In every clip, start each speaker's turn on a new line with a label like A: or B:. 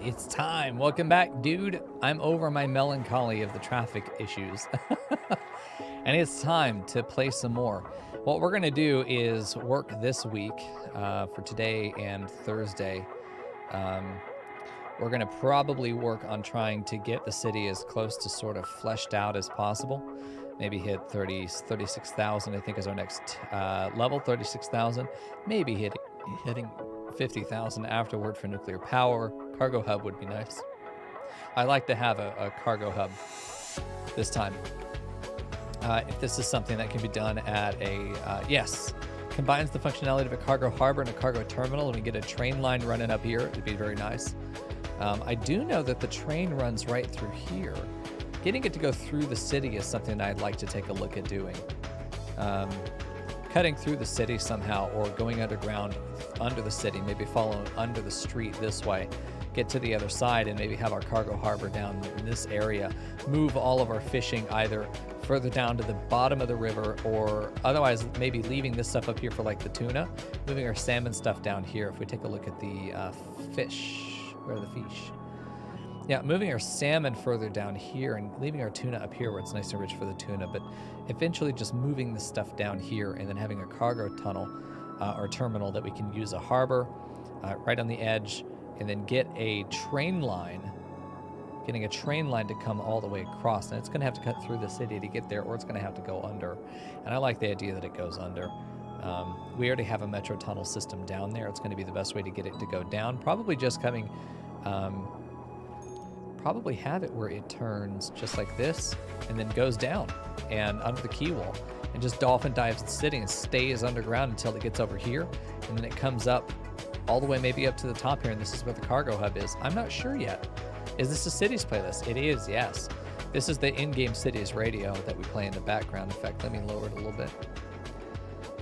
A: It's time. Welcome back, dude. I'm over my melancholy of the traffic issues. And it's time to play some more. What we're going to do is work this week for today and Thursday. We're going to probably work on trying to get the city as close to sort of fleshed out as possible. Maybe hit 36,000, I think, is our next level, 36,000. Maybe hitting 50,000 afterward for nuclear power. Cargo hub would be nice. I like to have a cargo hub this time. If this is something that can be done at a, yes, combines the functionality of a cargo harbor and a cargo terminal, and we get a train line running up here, it'd be very nice. I do know that the train runs right through here. Getting it to go through the city is something I'd like to take a look at doing. Cutting through the city somehow, or going underground under the city, maybe following under the street this way, get to the other side and maybe have our cargo harbor down in this area, move all of our fishing either further down to the bottom of the river, or otherwise maybe leaving this stuff up here for like the tuna, moving our salmon stuff down here. If we take a look at the fish, where are the fish? Yeah, moving our salmon further down here and leaving our tuna up here where it's nice and rich for the tuna, but eventually just moving the stuff down here and then having a cargo tunnel or terminal that we can use a harbor right on the edge, and then get a train line, getting a train line to come all the way across. And it's going to have to cut through the city to get there, or it's going to have to go under. And I like the idea that it goes under. We already have a metro tunnel system down there. It's going to be the best way to get it to go down. Probably just coming... probably have it where it turns just like this and then goes down and under the quay wall and just dolphin dives the city and stays underground until it gets over here, and then it comes up all the way maybe up to the top here, and this is where the cargo hub is. I'm not sure yet. Is this a cities playlist? It is, yes. This is the in-game cities radio that we play in the background. In fact, let me lower it a little bit.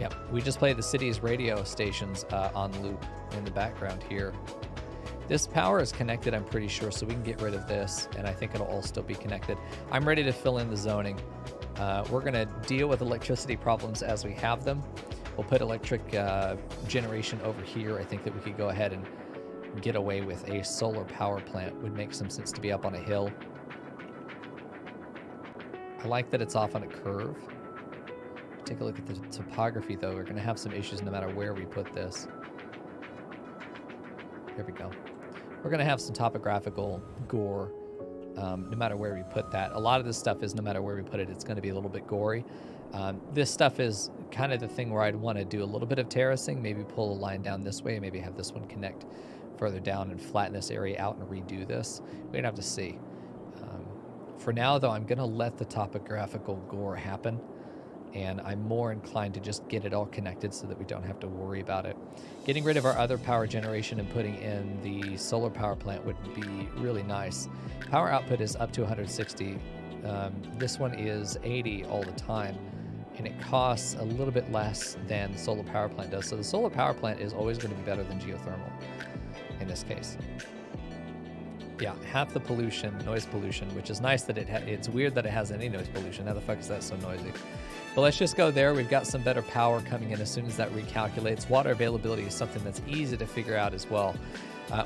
A: Yep, we just play the cities radio stations on loop in the background here. This power is connected, I'm pretty sure, so we can get rid of this, and I think it'll all still be connected. I'm ready to fill in the zoning. We're going to deal with electricity problems as we have them. We'll put electric generation over here. I think that we could go ahead and get away with a solar power plant. Would make some sense to be up on a hill. I like that it's off on a curve. Take a look at the topography, though. We're going to have some issues no matter where we put this. Here we go. We're going to have some topographical gore no matter where we put that. A lot of this stuff is no matter where we put it, it's going to be a little bit gory. This stuff is kind of the thing where I'd want to do a little bit of terracing, maybe pull a line down this way, maybe have this one connect further down and flatten this area out and redo this. We're going to have to see. For now, though, I'm going to let the topographical gore happen, and I'm more inclined to just get it all connected so that we don't have to worry about it. Getting rid of our other power generation and putting in the solar power plant would be really nice. Power output is up to 160. This one is 80 all the time, and it costs a little bit less than the solar power plant does. So the solar power plant is always going to be better than geothermal in this case. Yeah, half the pollution, noise pollution, which is nice that it's weird that it has any noise pollution. How the fuck is that so noisy? But let's just go there. We've got some better power coming in as soon as that recalculates. Water availability is something that's easy to figure out as well.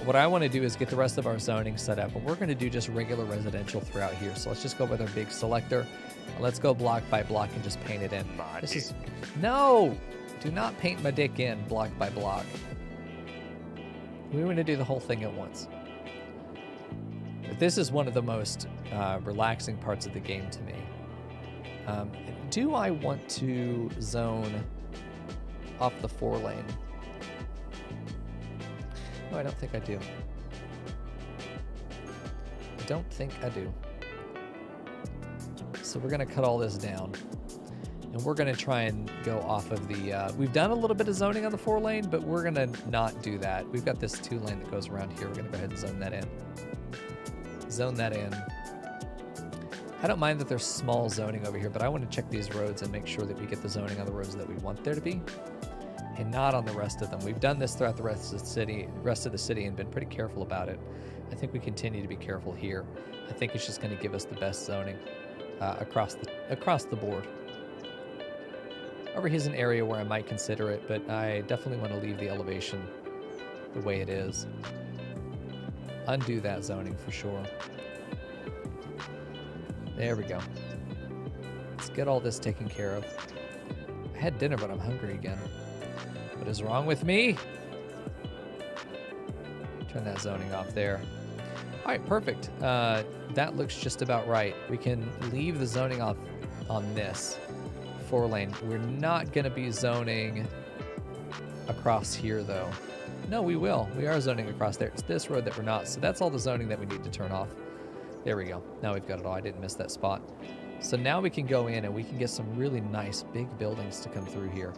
A: What I want to do is get the rest of our zoning set up, and we're going to do just regular residential throughout here. So let's just go with our big selector. Let's go block by block and just paint it in. No! Do not paint my dick in block by block. We want to do the whole thing at once. But this is one of the most relaxing parts of the game to me. Do I want to zone off the 4-lane? No, I don't think I do. I don't think I do. So we're going to cut all this down. And we're going to try and go off of the... we've done a little bit of zoning on the 4-lane, but we're going to not do that. We've got this 2-lane that goes around here. We're going to go ahead and zone that in. Zone that in. I don't mind that there's small zoning over here, but I want to check these roads and make sure that we get the zoning on the roads that we want there to be, and not on the rest of them. We've done this throughout the rest of the city and been pretty careful about it. I think we continue to be careful here. I think it's just going to give us the best zoning across the board. Over here's an area where I might consider it, but I definitely want to leave the elevation the way it is. undo that zoning for sure. There we go. Let's get all this taken care of. I had dinner, but I'm hungry again. What is wrong with me? Turn that zoning off there. All right, perfect. That looks just about right. We can leave the zoning off on this 4-lane. We're not going to be zoning across here, though. No, we will. We are zoning across there. It's this road that we're not. So that's all the zoning that we need to turn off. There we go. Now we've got it all. I didn't miss that spot. So now we can go in and we can get some really nice big buildings to come through here.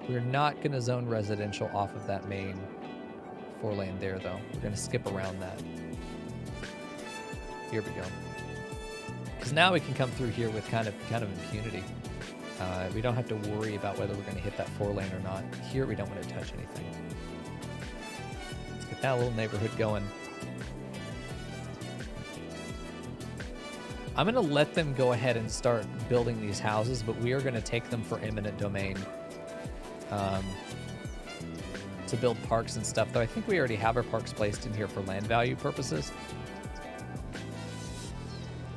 A: We're not going to zone residential off of that main 4-lane there, though. We're going to skip around that. Here we go. Because now we can come through here with kind of impunity. We don't have to worry about whether we're going to hit that 4-lane or not. Here we don't want to touch anything. Let's get that little neighborhood going. I'm going to let them go ahead and start building these houses, but we are going to take them for eminent domain to build parks and stuff, though I think we already have our parks placed in here for land value purposes.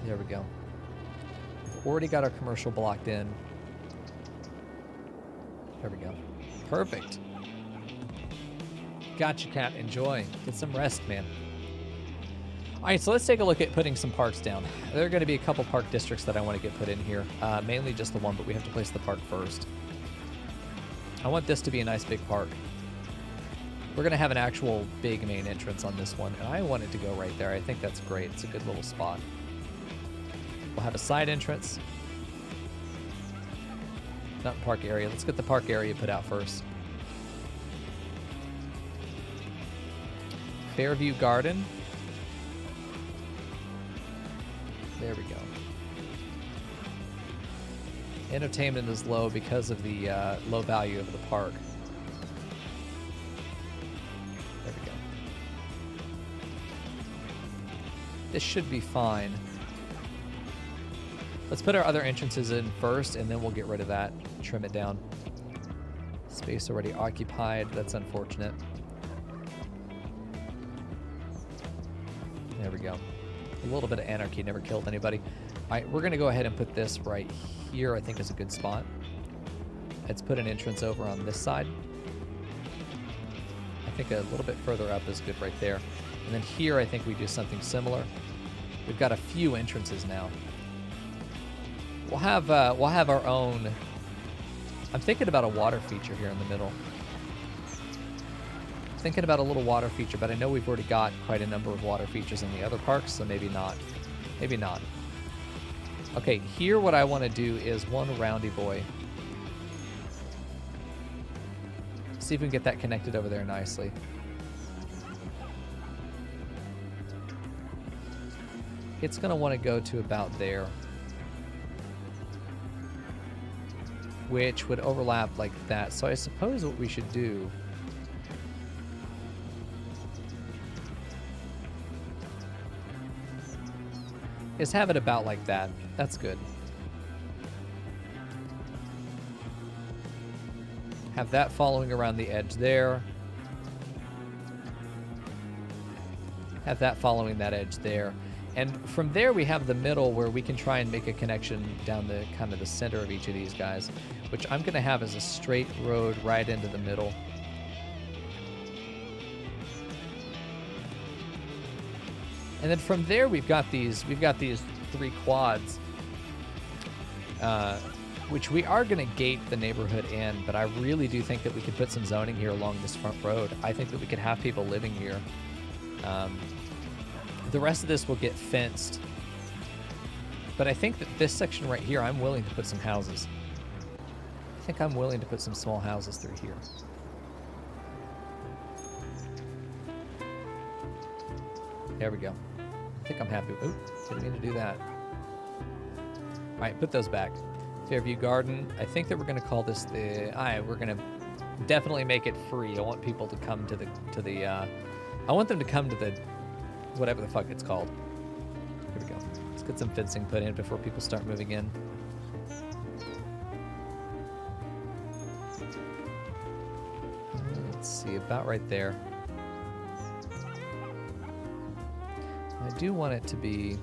A: There we go. We've already got our commercial blocked in. There we go. Perfect. Gotcha, cat. Enjoy. Get some rest, man. All right, so let's take a look at putting some parks down. There are going to be a couple park districts that I want to get put in here. Mainly just the one, but we have to place the park first. I want this to be a nice big park. We're going to have an actual big main entrance on this one, and I want it to go right there. I think that's great. It's a good little spot. We'll have a side entrance. Not park area. Let's get the park area put out first. Fairview Garden. There we go. Entertainment is low because of the low value of the park. There we go. This should be fine. Let's put our other entrances in first, and then we'll get rid of that. Trim it down. Space already occupied. That's unfortunate. There we go. A little bit of anarchy never killed anybody. All right, we're going to go ahead and put this right here. I think is a good spot. Let's put an entrance over on this side. I think a little bit further up is good right there. And then here, I think we do something similar. We've got a few entrances now. We'll have our own. I'm thinking about a water feature here in the middle. Thinking about a little water feature, but I know we've already got quite a number of water features in the other parks, so maybe not. Maybe not. Okay, here what I want to do is one roundy boy. See if we can get that connected over there nicely. It's going to want to go to about there, which would overlap like that. So I suppose what we should do is have it about like that. That's good. Have that following around the edge there. Have that following that edge there. And from there we have the middle where we can try and make a connection down the kind of the center of each of these guys, which I'm going to have as a straight road right into the middle. And then from there we've got these 3 quads, which we are going to gate the neighborhood in, but I really do think that we could put some zoning here along this front road. I think that we could have people living here. The rest of this will get fenced, but I think that this section right here, I'm willing to put some houses. I think I'm willing to put some small houses through here. There we go. I think I'm happy. Oop, didn't mean to do that. All right, put those back. Fairview Garden. I think that we're going to call this the. We're going to definitely make it free. I want people to come to the. I want them to come to the, whatever the fuck it's called. Here we go. Let's get some fencing put in before people start moving in. Let's see, about right there. I do want it to be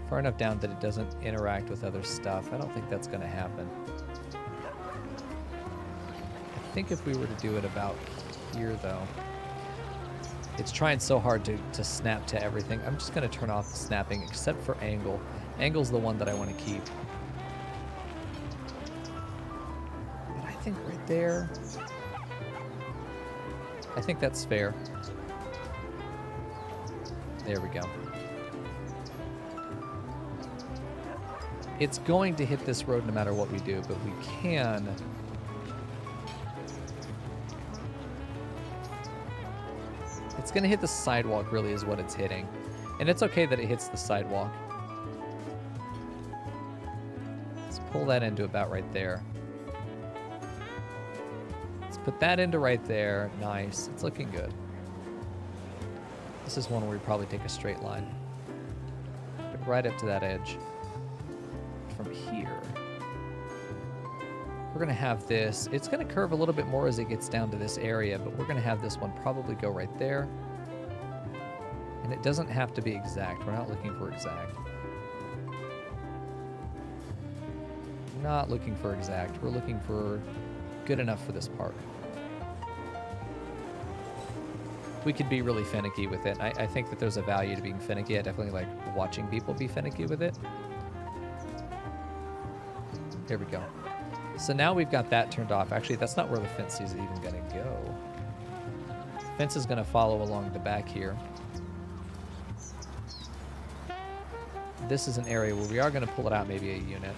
A: far enough down that it doesn't interact with other stuff. I don't think that's going to happen. I think if we were to do it about here, though, it's trying so hard to snap to everything. I'm just going to turn off the snapping except for angle. Angle's the one that I want to keep. But I think right there, I think that's fair. There we go. It's going to hit this road no matter what we do, but we can... It's going to hit the sidewalk, really, is what it's hitting. And it's okay that it hits the sidewalk. Let's pull that into about right there. Let's put that into right there. Nice. It's looking good. This is one where we probably take a straight line. But right up to that edge. From here, we're going to have this. It's going to curve a little bit more as it gets down to this area, but we're going to have this one probably go right there. And it doesn't have to be exact. We're not looking for exact. Not looking for exact. We're looking for good enough for this park. We could be really finicky with it. I think that there's a value to being finicky. I definitely like watching people be finicky with it. There we go. So now we've got that turned off. Actually, that's not where the fence is even going to go. Fence is going to follow along the back here. This is an area where we are going to pull it out, maybe a unit.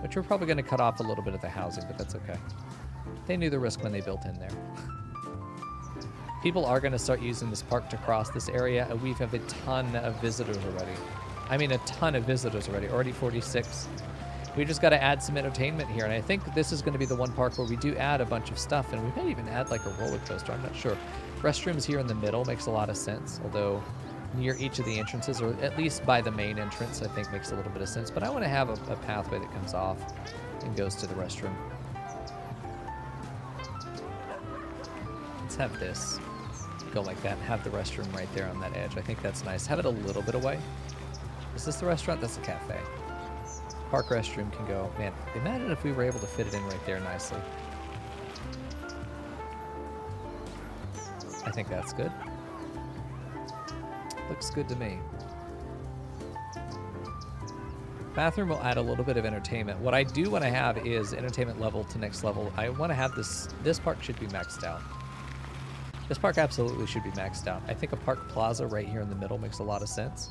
A: Which we're probably going to cut off a little bit of the housing, but that's okay. They knew the risk when they built in there. People are going to start using this park to cross this area, and we have a ton of visitors already. I mean, a ton of visitors already. Already 46. We just got to add some entertainment here, and I think this is going to be the one park where we do add a bunch of stuff, and we may even add like a roller coaster. I'm not sure. Restrooms here in the middle makes a lot of sense, although near each of the entrances, or at least by the main entrance, I think makes a little bit of sense. But I want to have a pathway that comes off and goes to the restroom. Let's have this go like that and have the restroom right there on that edge. I think that's nice. Have it a little bit away. Is this the restaurant? That's the cafe. Park restroom can go. Man, imagine if we were able to fit it in right there nicely. I think that's good. Looks good to me. Bathroom will add a little bit of entertainment. What I do want to have is entertainment level to next level. I want to have this park should be maxed out. This park absolutely should be maxed out. I think a park plaza right here in the middle makes a lot of sense.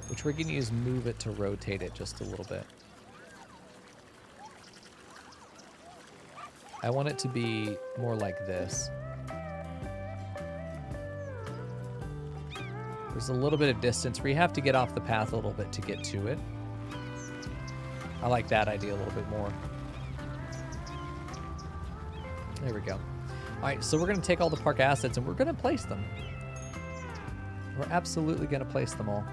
A: Which we're going to use move it to rotate it just a little bit. I want it to be more like this. There's a little bit of distance where you have to get off the path a little bit to get to it. I like that idea a little bit more. There we go. All right, so we're going to take all the park assets and we're going to place them. We're absolutely going to place them all.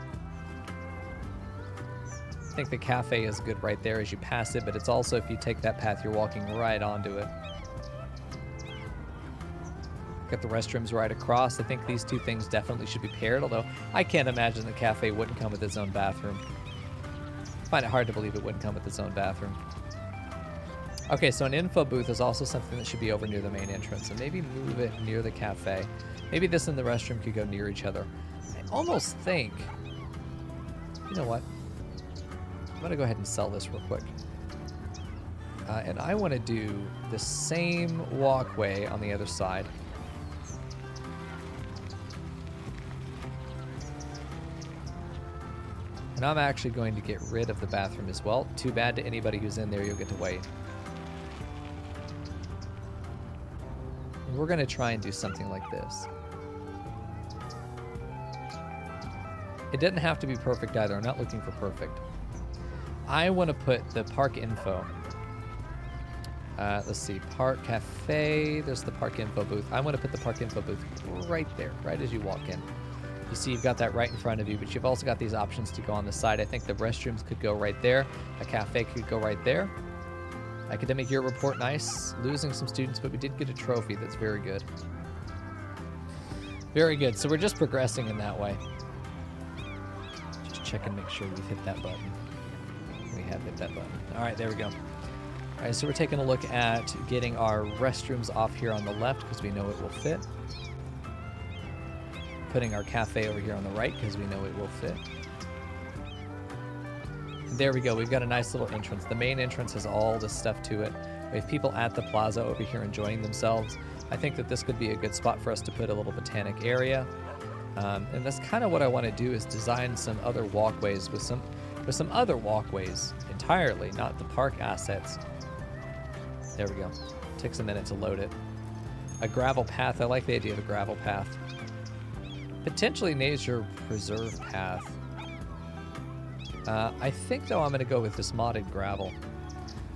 A: I think the cafe is good right there as you pass it, but it's also if you take that path, you're walking right onto it. Got the restrooms right across. I think these two things definitely should be paired, although I can't imagine the cafe wouldn't come with its own bathroom. I find it hard to believe it wouldn't come with its own bathroom. Okay, so an info booth is also something that should be over near the main entrance, and maybe move it near the cafe. Maybe this and the restroom could go near each other. I almost think, you know what? I'm going to go ahead and sell this real quick. And I want to do the same walkway on the other side. And I'm actually going to get rid of the bathroom as well. Too bad to anybody who's in there, you'll get to wait. And we're going to try and do something like this. It doesn't have to be perfect either. I'm not looking for perfect. I want to put the park info. Let's see, park cafe. There's the park info booth. I want to put the park info booth right there, right as you walk in. You see you've got that right in front of you, but you've also got these options to go on the side. I think the restrooms could go right there. A cafe could go right there. Academic year report, nice. Losing some students, but we did get a trophy. That's very good. Very good. So we're just progressing in that way. Just check and make sure we've hit that button. We have hit that button. All right, there we go. All right, so we're taking a look at getting our restrooms off here on the left because we know it will fit. Putting our cafe over here on the right because we know it will fit. There we go. We've got a nice little entrance. The main entrance has all this stuff to it. We have people at the plaza over here enjoying themselves. I think that this could be a good spot for us to put a little botanic area. And that's kind of what I want to do, is design some other walkways with some other walkways entirely, not the park assets. There we go. Takes a minute to load it. A gravel path. I like the idea of a gravel path. Potentially nature preserve path. I think, though, I'm going to go with this modded gravel.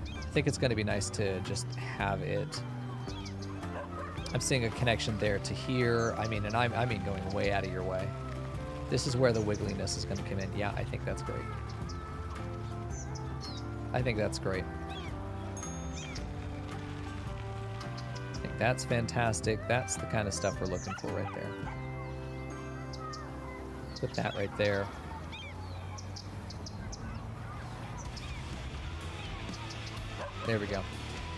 A: I think it's going to be nice to just have it. I'm seeing a connection there to here. I mean, and I mean going way out of your way. This is where the wiggliness is going to come in. Yeah, I think that's great. I think that's great. I think that's fantastic. That's the kind of stuff we're looking for right there. Put that right there. There we go.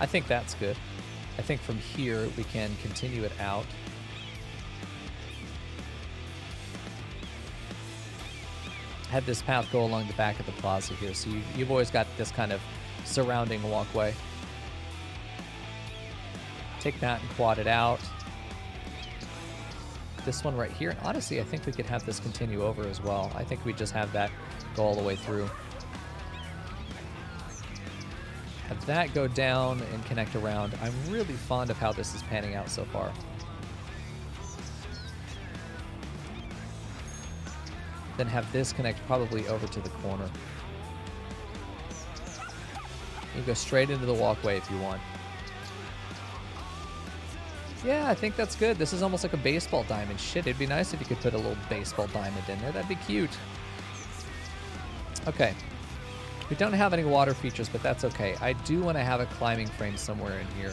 A: I think that's good. I think from here we can continue it out. Have this path go along the back of the plaza here, so you've always got this kind of surrounding walkway. Take that and quad it out. This one right here, and honestly, I think we could have this continue over as well. I think we just have that go all the way through. Have that go down and connect around. I'm really fond of how this is panning out so far. Then have this connect probably over to the corner. You go straight into the walkway if you want. Yeah, I think that's good. This is almost like a baseball diamond. Shit, it'd be nice if you could put a little baseball diamond in there. That'd be cute. Okay. We don't have any water features, but that's okay. I do want to have a climbing frame somewhere in here.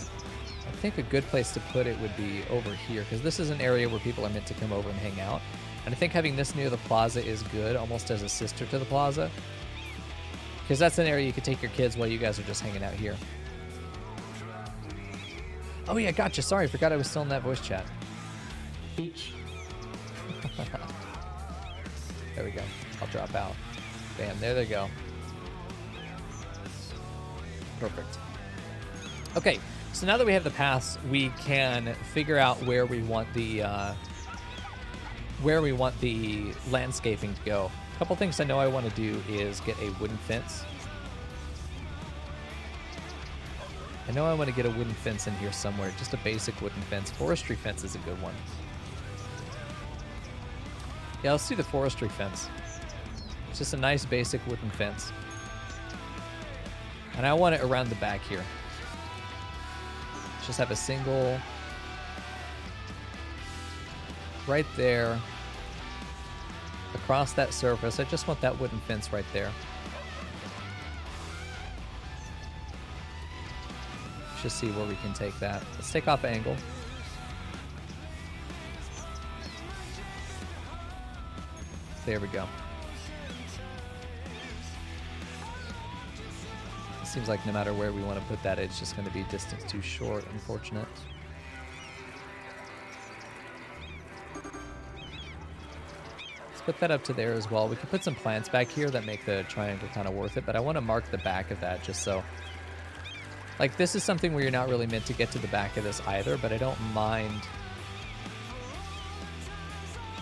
A: I think a good place to put it would be over here, because this is an area where people are meant to come over and hang out. And I think having this near the plaza is good, almost as a sister to the plaza. Because that's an area you could take your kids while you guys are just hanging out here. Oh yeah, gotcha. Sorry, I forgot I was still in that voice chat.
B: Beach.
A: There we go. I'll drop out. Bam, there they go. Perfect. Okay, so now that we have the paths, we can figure out where we want the landscaping to go. A couple things I know I want to do is get a wooden fence. I know I want to get a wooden fence in here somewhere, just a basic wooden fence. Forestry fence is a good one. Yeah, let's do the forestry fence. It's just a nice basic wooden fence. And I want it around the back here. Just have a single right there across that surface. I just want that wooden fence right there. Just see where we can take that. Let's take off angle. There we go. Seems like no matter where we want to put that, it's just going to be distance too short, unfortunate. Let's put that up to there as well. We can put some plants back here that make the triangle kind of worth it, but I want to mark the back of that just so. Like, this is something where you're not really meant to get to the back of this either, but I don't mind.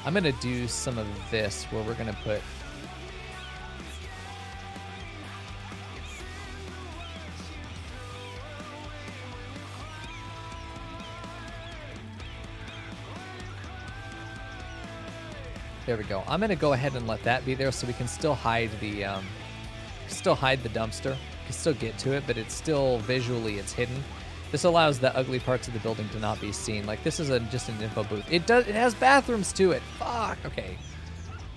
A: I'm going to do some of this where we're going to put there we go. I'm going to go ahead and let that be there so we can still hide the dumpster. We can still get to it, but it's still visually it's hidden. This allows the ugly parts of the building to not be seen. Like, this is just an info booth. It has bathrooms to it. Fuck. Okay.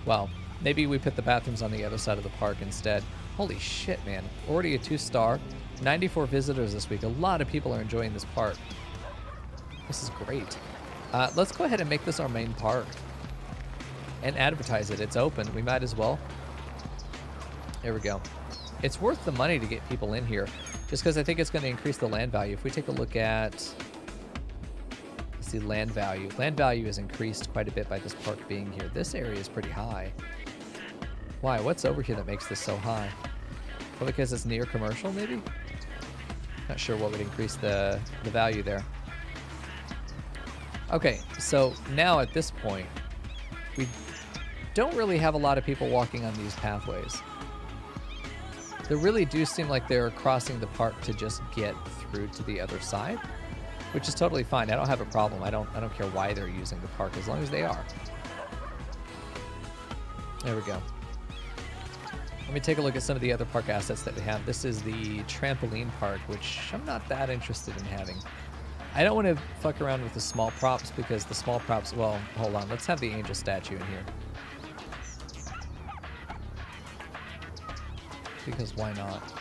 A: Well, maybe we put the bathrooms on the other side of the park instead. Holy shit, man. Already a 2-star. 94 visitors this week. A lot of people are enjoying this park. This is great. Let's go ahead and make this our main park. And advertise it. It's open. We might as well. There we go. It's worth the money to get people in here. Just because I think it's going to increase the land value. If we take a look at... Let's see, land value. Land value is increased quite a bit by this park being here. This area is pretty high. Why? What's over here that makes this so high? Well, because it's near commercial, maybe? Not sure what would increase the value there. Okay, so now at this point, we don't really have a lot of people walking on these pathways. They really do seem like they're crossing the park to just get through to the other side, which is totally fine. I don't have a problem. I don't care why they're using the park as long as they are. There we go. Let me take a look at some of the other park assets that we have. This is the Trampoline Park, which I'm not that interested in having. I don't want to fuck around with the small props because the small props, well, hold on. Let's have the angel statue in here. Because why not?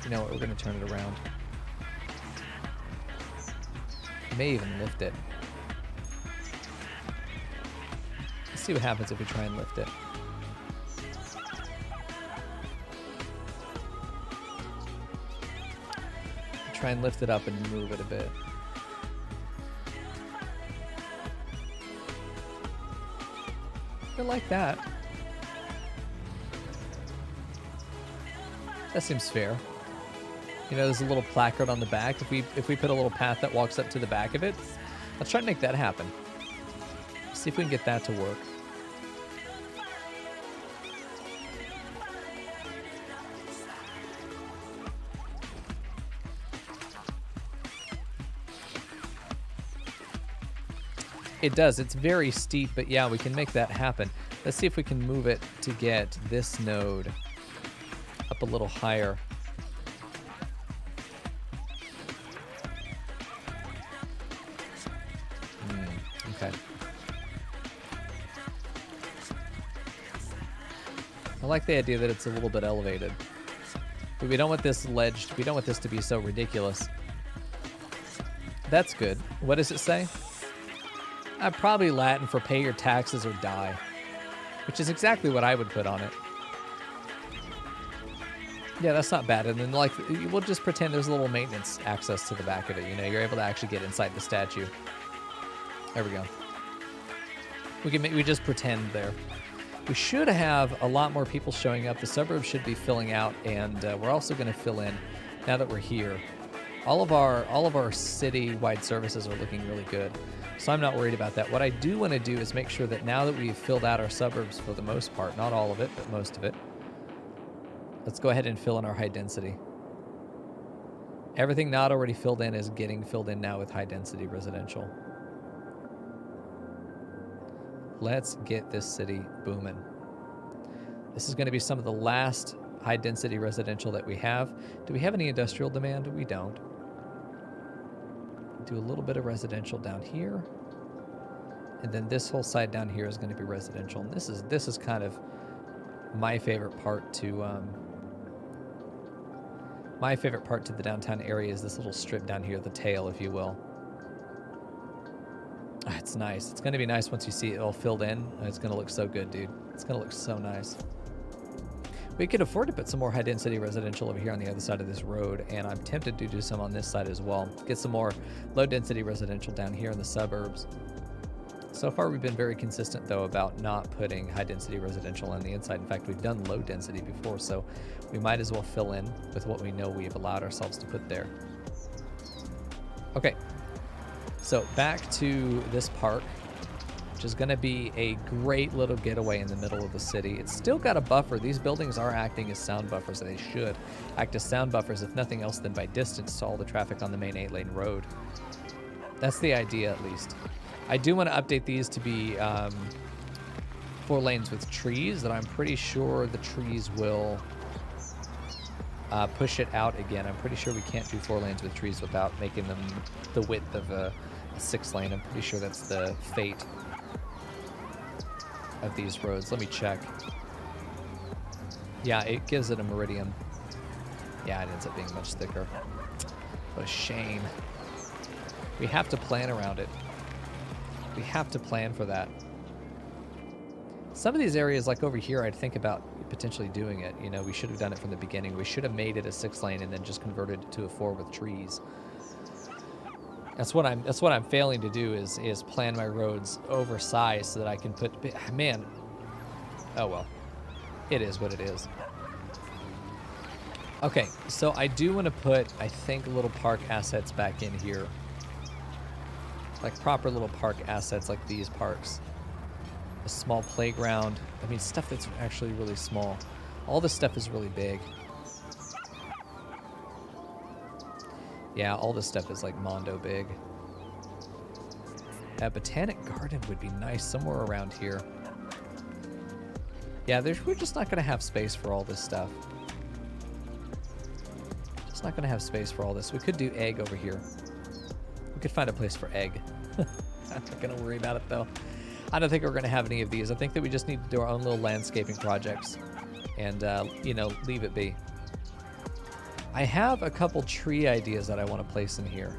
A: You know what? We're going to turn it around. May even lift it. Let's see what happens if we try and lift it. Try and lift it up and move it a bit. I like that. That seems fair. You know, there's a little placard on the back. If we put a little path that walks up to the back of it, let's try to make that happen. See if we can get that to work. It does. It's very steep, but yeah, we can make that happen. Let's see if we can move it to get this node up a little higher. Okay. I like the idea that it's a little bit elevated. But we don't want this ledged. We don't want this to be so ridiculous. That's good. What does it say? Probably Latin for pay your taxes or die, which is exactly what I would put on it. Yeah, that's not bad. And then, like, we'll just pretend there's a little maintenance access to the back of it. You know, you're able to actually get inside the statue. There we go. We just pretend there. We should have a lot more people showing up. The suburbs should be filling out, and we're also going to fill in now that we're here. All of our city-wide services are looking really good, so I'm not worried about that. What I do want to do is make sure that now that we've filled out our suburbs for the most part, not all of it, but most of it, let's go ahead and fill in our high density. Everything not already filled in is getting filled in now with high density residential. Let's get this city booming. This is going to be some of the last high density residential that we have. Do we have any industrial demand? We don't. Do a little bit of residential down here. And then this whole side down here is going to be residential. And this is kind of my favorite part to the downtown area is this little strip down here, the tail, if you will. It's nice. It's going to be nice once you see it all filled in. It's going to look so good, dude. It's going to look so nice. We could afford to put some more high-density residential over here on the other side of this road, and I'm tempted to do some on this side as well. Get some more low-density residential down here in the suburbs. So far, we've been very consistent, though, about not putting high-density residential on the inside. In fact, we've done low-density before, so we might as well fill in with what we know we've allowed ourselves to put there. Okay, so back to this park, which is going to be a great little getaway in the middle of the city. It's still got a buffer. These buildings are acting as sound buffers, and they should act as sound buffers, if nothing else than by distance to all the traffic on the main 8-lane road. That's the idea, at least. I do want to update these to be 4 lanes with trees, and I'm pretty sure the trees will push it out again. I'm pretty sure we can't do 4 lanes with trees without making them the width of a 6 lane. I'm pretty sure that's the fate of these roads. Let me check. Yeah, it gives it a meridian. Yeah, it ends up being much thicker. What a shame. We have to plan around it. We have to plan for that. Some of these areas, like over here, I'd think about potentially doing it. You know, we should have done it from the beginning. We should have made it a 6 lane and then just converted it to a 4 with trees. That's what I'm failing to do is plan my roads oversized so that I can put, man. Oh well. It is what it is. Okay, so I do want to put, I think, little park assets back in here. Like proper little park assets like these parks. A small playground. I mean, stuff that's actually really small. All this stuff is really big. Yeah, all this stuff is like Mondo big. A botanic garden would be nice somewhere around here. Yeah, we're just not going to have space for all this stuff. Just not going to have space for all this. We could do egg over here. We could find a place for egg. I'm not going to worry about it, though. I don't think we're going to have any of these. I think that we just need to do our own little landscaping projects and, you know, leave it be. I have a couple tree ideas that I want to place in here.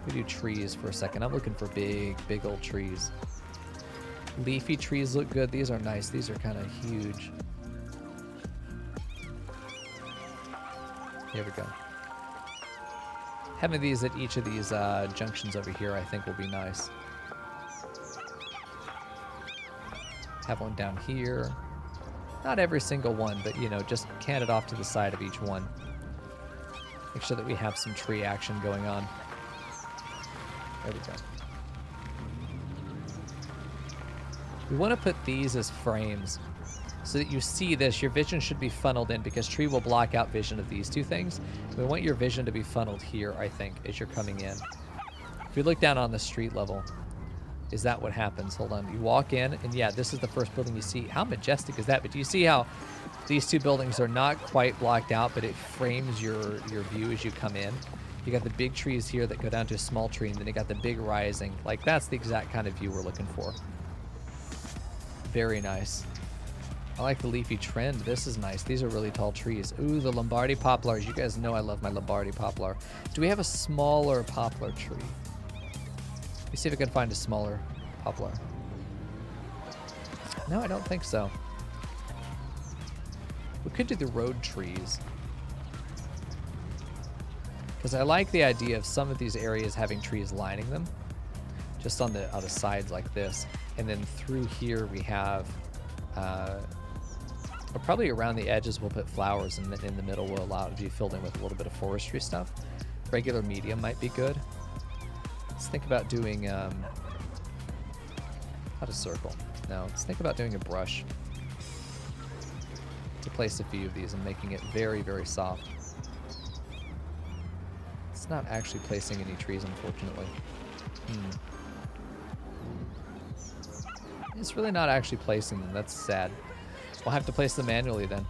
A: We do trees for a second. I'm looking for big, big old trees. Leafy trees look good. These are nice. These are kind of huge. Here we go. Having these at each of these junctions over here, I think, will be nice. Have one down here. Not every single one, but, you know, just can it off to the side of each one. Make sure that we have some tree action going on. There we go. We want to put these as frames so that you see this. Your vision should be funneled in because tree will block out vision of these two things. We want your vision to be funneled here, I think, as you're coming in. If you look down on the street level, is that what happens? Hold on. You walk in, and yeah, this is the first building you see. How majestic is that? But do you see how these two buildings are not quite blocked out, but it frames your view as you come in? You got the big trees here that go down to a small tree, and then you got the big rising. Like, that's the exact kind of view we're looking for. Very nice. I like the leafy trend. This is nice. These are really tall trees. Ooh, the Lombardy poplars. You guys know I love my Lombardy poplar. Do we have a smaller poplar tree? Let me see if I can find a smaller poplar. No, I don't think so. We could do the road trees. Because I like the idea of some of these areas having trees lining them. Just on the sides like this. And then through here we have... probably around the edges we'll put flowers, and then in the middle we'll allow it to be filled in with a little bit of forestry stuff. Regular medium might be good. Let's think about doing, not a circle. No, let's think about doing a brush to place a few of these and making it very, very soft. It's not actually placing any trees, unfortunately. It's really not actually placing them. That's sad. We'll have to place them manually then.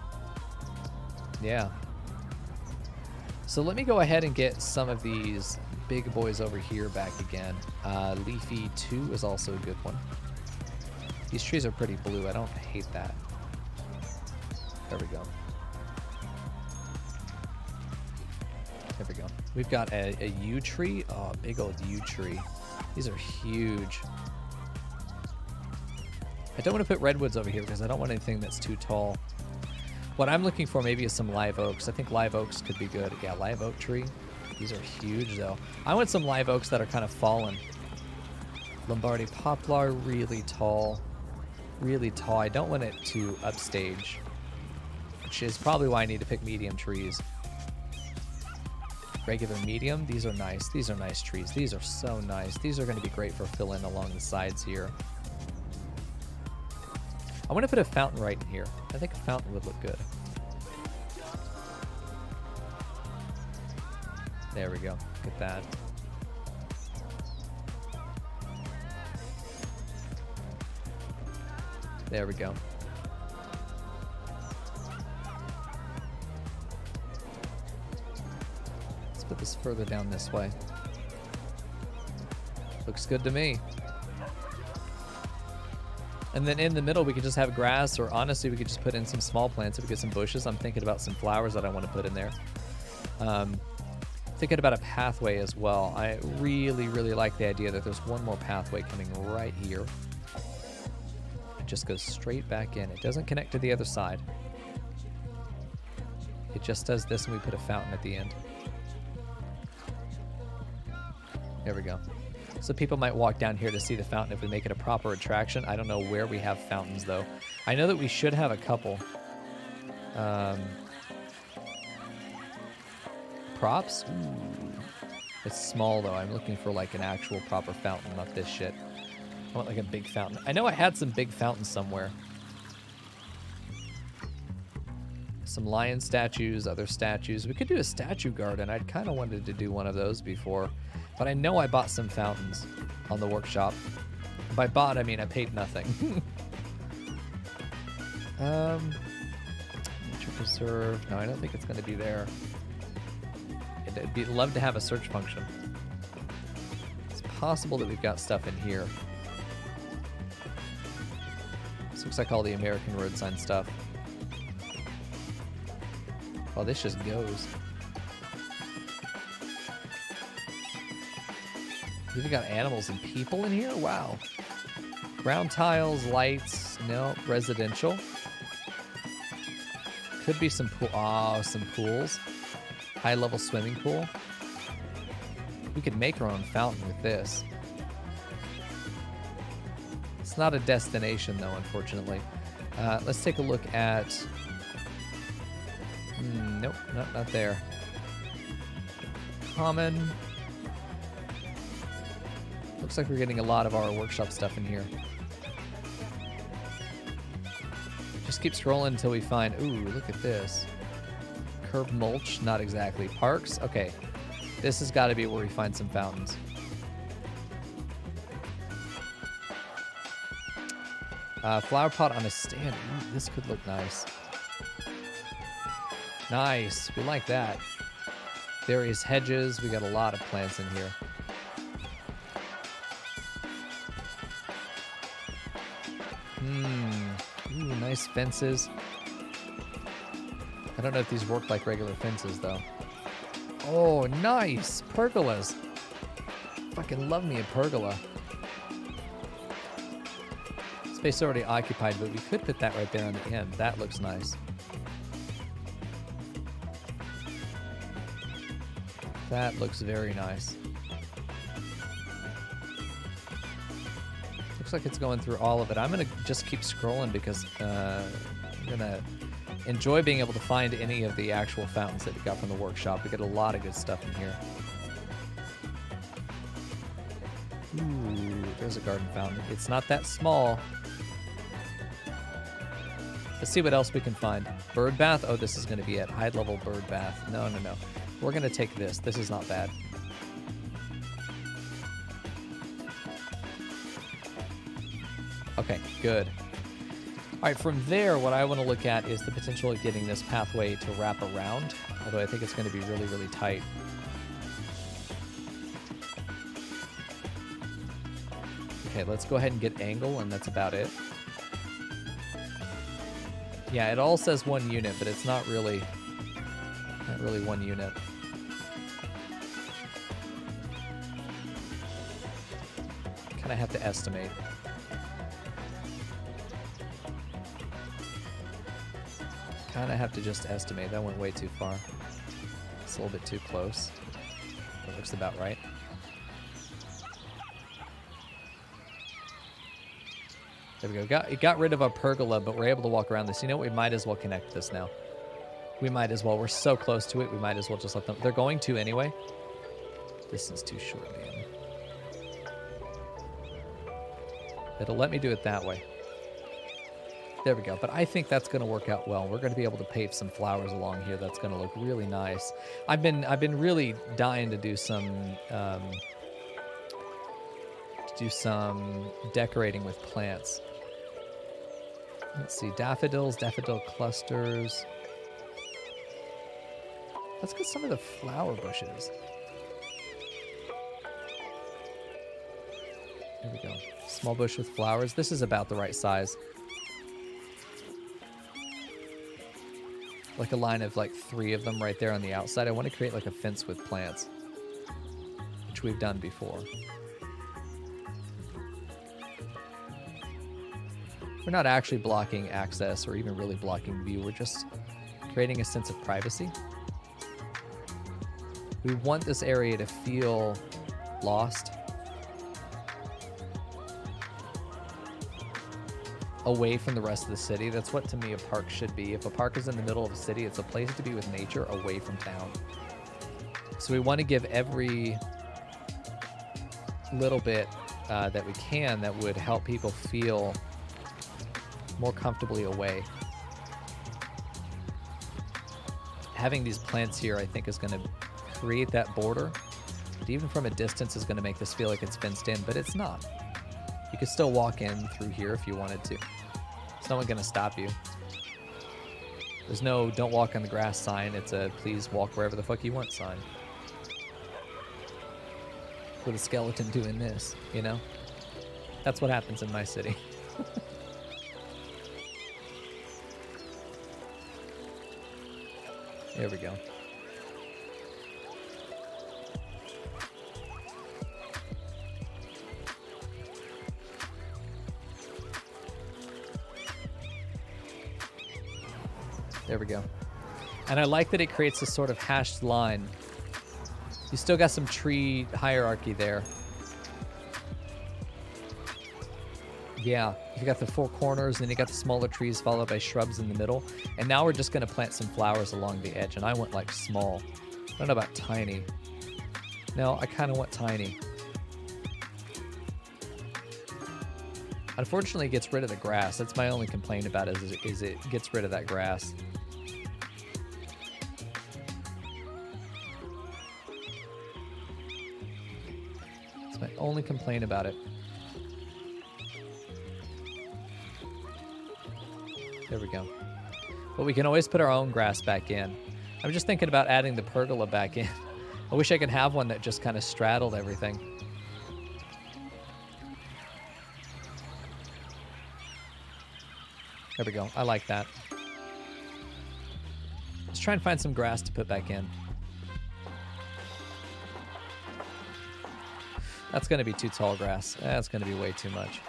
A: Yeah. So let me go ahead and get some of these big boys over here back again. Leafy 2 is also a good one. These trees are pretty blue. I don't hate that. There we go. There we go. We've got a yew tree. Oh, a big old yew tree. These are huge. I don't want to put redwoods over here because I don't want anything that's too tall. What I'm looking for maybe is some live oaks. I think live oaks could be good. Yeah, live oak tree. These are huge though. I want some live oaks that are kind of fallen. Lombardy poplar, really tall. Really tall. I don't want it to upstage, which is probably why I need to pick medium trees. Regular medium. These are nice. These are nice trees. These are so nice. These are going to be great for fill-in along the sides here. I want to put a fountain right in here. I think a fountain would look good. There we go. Look at that. There we go. this further down this way. Looks good to me. And then in the middle, we could just have grass, or honestly, we could just put in some small plants if we get some bushes. I'm thinking about some flowers that I want to put in there. Thinking about a pathway as well. I really, really like the idea that there's one more pathway coming right here. It just goes straight back in. It doesn't connect to the other side. It just does this, and we put a fountain at the end. There we go. So people might walk down here to see the fountain if we make it a proper attraction. I don't know where we have fountains, though. I know that we should have a couple. Props? Ooh. It's small, though. I'm looking for, like, an actual proper fountain, not this shit. I want, like, a big fountain. I know I had some big fountains somewhere. Some lion statues, other statues. We could do a statue garden. I'd kind of wanted to do one of those before. But I know I bought some fountains on the workshop. By bought, I mean I paid nothing. Nature Preserve. No, I don't think it's going to be there. I'd love to have a search function. It's possible that we've got stuff in here. This looks like all the American road sign stuff. Oh, this just goes. We've got animals and people in here? Wow. Ground tiles, lights, no, residential. Could be some pool. Oh, some pools. High-level swimming pool. We could make our own fountain with this. It's not a destination, though, unfortunately. Let's take a look at... nope, not there. Common. Looks like we're getting a lot of our workshop stuff in here. Just keep scrolling until we find... Ooh, look at this. Curb mulch, not exactly. Parks, okay. This has got to be where we find some fountains. Flower pot on a stand. Ooh, this could look nice. Nice, we like that. Various hedges, we got a lot of plants in here. Ooh, nice fences. I don't know if these work like regular fences, though. Oh, nice! Pergolas! Fucking love me a pergola. Space already occupied, but we could put that right there on the end. That looks nice. That looks very nice. Looks like it's going through all of it. I'm going to just keep scrolling because I'm going to enjoy being able to find any of the actual fountains that we got from the workshop. We got a lot of good stuff in here. Ooh, there's a garden fountain. It's not that small. Let's see what else we can find. Bird bath. Oh, this is going to be it. High-level bird bath. No. We're going to take this. This is not bad. Okay, good. All right, from there, what I want to look at is the potential of getting this pathway to wrap around, although I think it's going to be really, really tight. Okay, let's go ahead and get angle, and that's about it. Yeah, it all says 1 unit, but it's not really 1 unit. Kind of have to estimate. Kind of have to just estimate. That went way too far. It's a little bit too close. That looks about right. There we go. It got rid of our pergola, but we're able to walk around this. You know what? We might as well connect this now. We might as well. We're so close to it. We might as well just let them... They're going to anyway. Distance too short, man. It'll let me do it that way. There we go. But I think that's going to work out well. We're going to be able to pave some flowers along here. That's going to look really nice. I've been really dying to do some decorating with plants. Let's see, daffodils, daffodil clusters. Let's get some of the flower bushes. Here we go. Small bush with flowers. This is about the right size. Like a line of like 3 of them right there on the outside. I want to create like a fence with plants, which we've done before. We're not actually blocking access or even really blocking view. We're just creating a sense of privacy. We want this area to feel lost, away from the rest of the city. That's what, to me, a park should be. If a park is in the middle of a city, it's a place to be with nature, away from town. So we want to give every little bit that we can that would help people feel more comfortably away. Having these plants here, I think, is going to create that border. But even from a distance is going to make this feel like it's fenced in, but it's not. You could still walk in through here if you wanted to. There's no one going to stop you. There's no "don't walk on the grass" sign. It's a "please walk wherever the fuck you want" sign. With a skeleton doing this, you know? That's what happens in my city. There we go. There we go. And I like that it creates this sort of hashed line. You still got some tree hierarchy there. Yeah, you got the 4 corners, and then you got the smaller trees followed by shrubs in the middle. And now we're just going to plant some flowers along the edge, and I want like small. I don't know about tiny. No, I kind of want tiny. Unfortunately, it gets rid of the grass. That's my only complaint about it, is it gets rid of that grass. That's my only complaint about it. There we go. But we can always put our own grass back in. I'm just thinking about adding the pergola back in. I wish I could have one that just kind of straddled everything. There we go. I like that. Let's try and find some grass to put back in. That's going to be too tall grass. That's going to be way too much.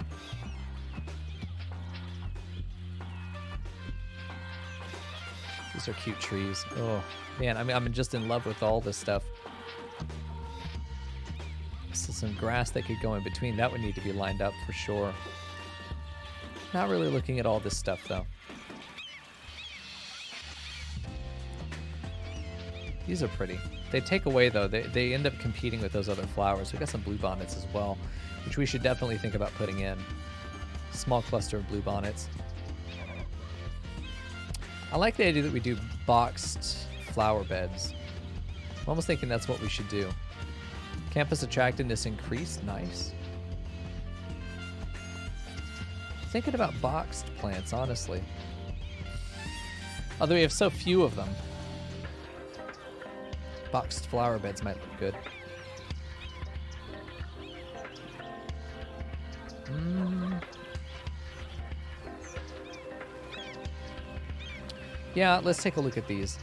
A: These are cute trees. Oh, man, I mean, I'm just in love with all this stuff. This is some grass that could go in between. That would need to be lined up for sure. Not really looking at all this stuff, though. These are pretty. They take away, though. They end up competing with those other flowers. We've got some bluebonnets as well, which we should definitely think about putting in. Small cluster of bluebonnets. I like the idea that we do boxed flower beds. I'm almost thinking that's what we should do. Campus attractiveness increased. Nice. Thinking about boxed plants, honestly. Although we have so few of them. Boxed flower beds might look good. Yeah, let's take a look at these.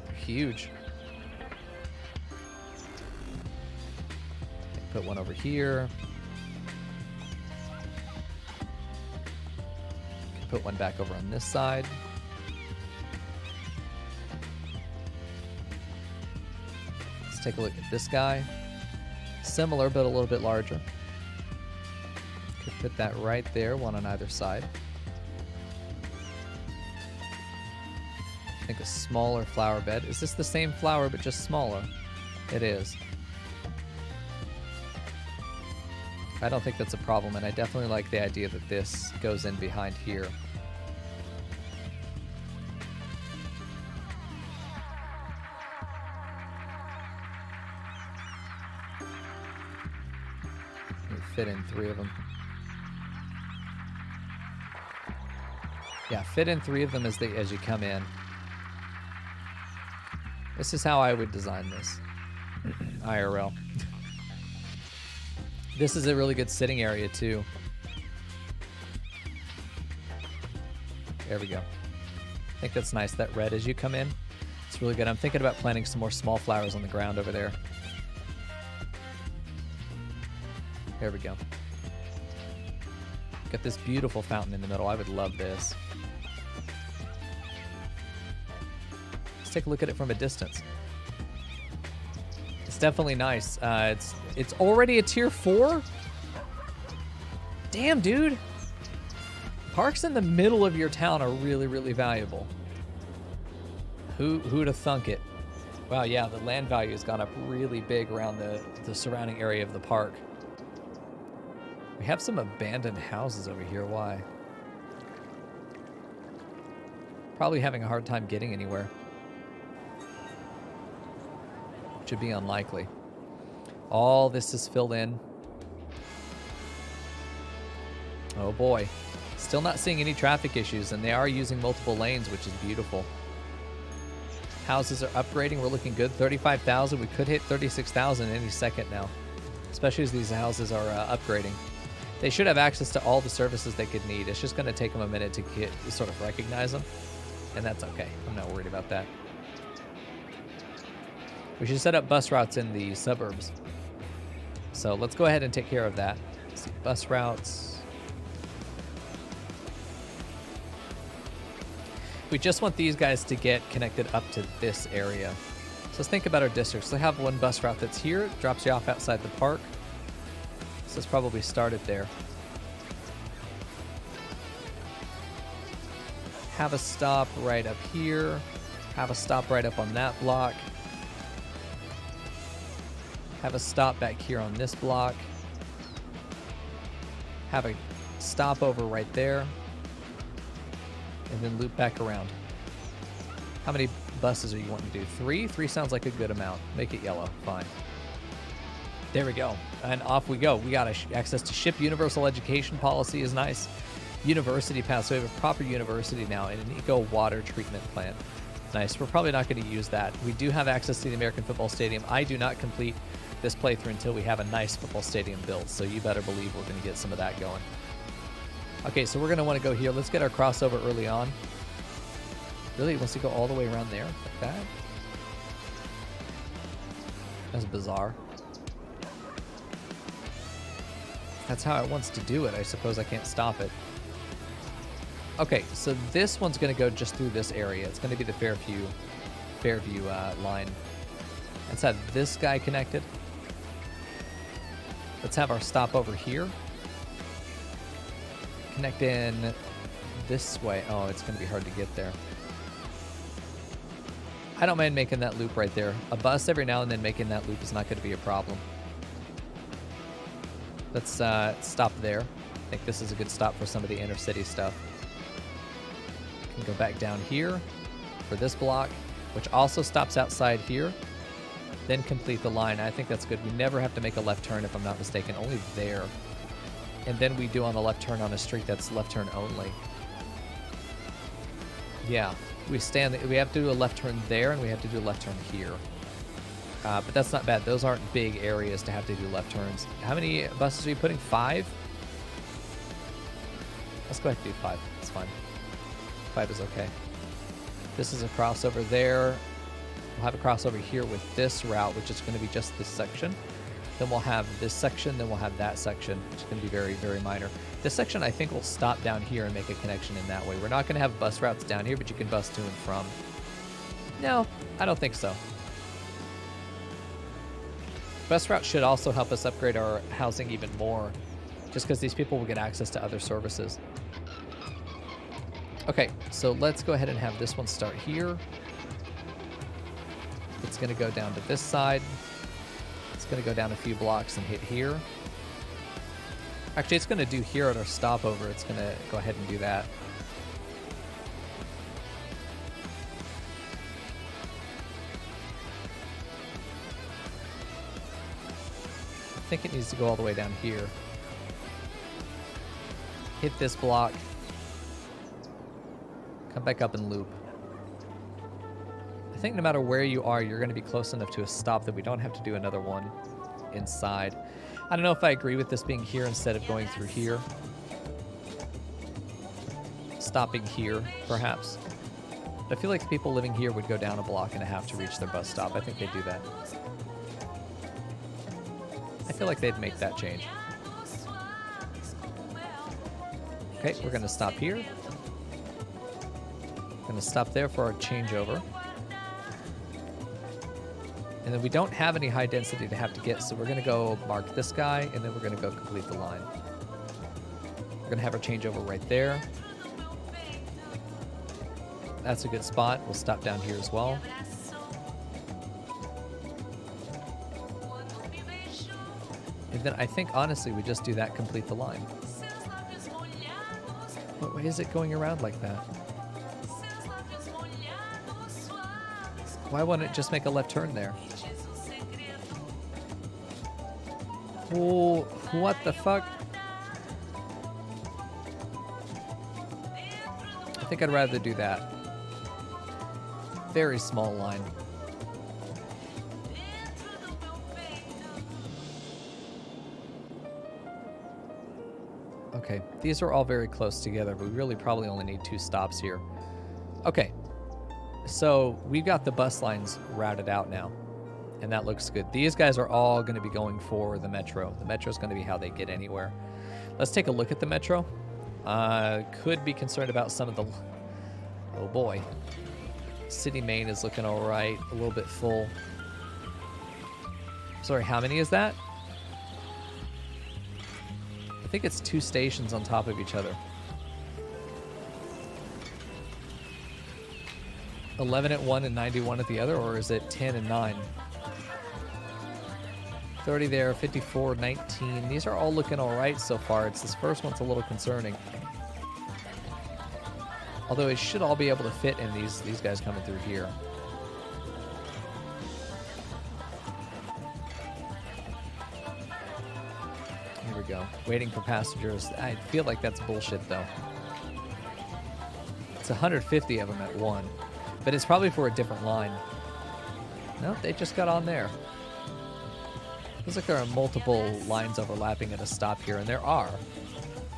A: They're huge. Put one over here. Put one back over on this side. Let's take a look at this guy. Similar, but a little bit larger. Could put that right there, one on either side. I think a smaller flower bed. Is this the same flower, but just smaller? It is. I don't think that's a problem, and I definitely like the idea that this goes in behind here. Fit in 3 of them. Yeah, fit in 3 of them as you come in. This is how I would design this. IRL. This is a really good sitting area too. There we go. I think that's nice, that red as you come in. It's really good. I'm thinking about planting some more small flowers on the ground over there. There we go. Got this beautiful fountain in the middle. I would love this. Let's take a look at it from a distance. It's definitely nice. It's already a tier 4? Damn, dude. Parks in the middle of your town are really, really valuable. Who'd have thunk it? Wow, yeah, the land value has gone up really big around the surrounding area of the park. We have some abandoned houses over here. Why? Probably having a hard time getting anywhere. Should be unlikely. All this is filled in. Oh boy. Still not seeing any traffic issues, and they are using multiple lanes, which is beautiful. Houses are upgrading. We're looking good. 35,000. We could hit 36,000 any second now, especially as these houses are upgrading. They should have access to all the services they could need. It's just going to take them a minute to sort of recognize them, and that's okay. I'm not worried about that. We should set up bus routes in the suburbs. So let's go ahead and take care of that. Let's see, bus routes. We just want these guys to get connected up to this area. So let's think about our districts. They have one bus route that's here. It drops you off outside the park. So let's probably start it there. Have a stop right up here. Have a stop right up on that block. Have a stop back here on this block. Have a stop over right there. And then loop back around. How many buses are you wanting to do? 3? 3 sounds like a good amount. Make it yellow. Fine. There we go. And off we go. We got access to ship. Universal education policy is nice. University pass. So we have a proper university now and an eco water treatment plant. Nice. We're probably not going to use that. We do have access to the American Football Stadium. I do not complete this playthrough until we have a nice football stadium built. So you better believe we're going to get some of that going. Okay, so we're going to want to go here. Let's get our crossover early on. Really? It wants to go all the way around there? Like that? That's bizarre. That's how it wants to do it. I suppose I can't stop it. Okay, so this one's going to go just through this area. It's going to be the Fairview line. Let's have this guy connected. Let's have our stop over here. Connect in this way. Oh, it's going to be hard to get there. I don't mind making that loop right there. A bus every now and then making that loop is not going to be a problem. Let's stop there. I think this is a good stop for some of the inner city stuff. Can go back down here for this block, which also stops outside here. Then complete the line. I think that's good. We never have to make a left turn, if I'm not mistaken. Only there. And then we do on the left turn on a street that's left turn only. Yeah, we have to do a left turn there, and we have to do a left turn here. But that's not bad. Those aren't big areas to have to do left turns. How many buses are you putting? 5? Let's go ahead and do 5. It's fine. 5 is okay. This is a crossover there. We'll have a crossover here with this route, which is going to be just this section. Then we'll have this section, then we'll have that section, which is going to be very, very minor. This section, I think, will stop down here and make a connection in that way. We're not going to have bus routes down here, but you can bus to and from. No, I don't think so. Bus route should also help us upgrade our housing even more, just because these people will get access to other services. Okay, so let's go ahead and have this one start here. It's going to go down to this side. It's going to go down a few blocks and hit here. Actually, it's going to do here at our stopover. It's going to go ahead and do that. I think it needs to go all the way down here. Hit this block. Come back up and loop. I think no matter where you are, you're going to be close enough to a stop that we don't have to do another one. inside. I don't know if I agree with this being here instead of going through here. Stopping here, perhaps. But I feel like the people living here would go down a block and a half to reach their bus stop. I think they'd do that. I feel like they'd make that change. Okay, we're going to stop here. Going to stop there for our changeover. And then we don't have any high density to have to get, so we're going to go mark this guy, and then we're going to go complete the line. We're going to have our changeover right there. That's a good spot. We'll stop down here as well. And then I think, honestly, we just do that, complete the line. What way is it going around like that? Why wouldn't it just make a left turn there? Oh, what the fuck? I think I'd rather do that. Very small line. Okay, these are all very close together, but we really probably only need 2 stops here. Okay, so we've got the bus lines routed out now, and that looks good. These guys are all going to be going for the metro. The metro is going to be how they get anywhere. Let's take a look at the metro. Could be concerned about some of the... Oh boy. City Main is looking all right, a little bit full. Sorry, how many is that? I think it's 2 stations on top of each other. 11 at one and 91 at the other, or is it 10 and 9? 30 there, 54, 19. These are all looking all right so far. It's this first one's a little concerning. Although it should all be able to fit in these guys coming through here. Here we go. Waiting for passengers. I feel like that's bullshit, though. It's 150 of them at one. But it's probably for a different line. No, they just got on there. Looks like there are multiple lines overlapping at a stop here, and there are.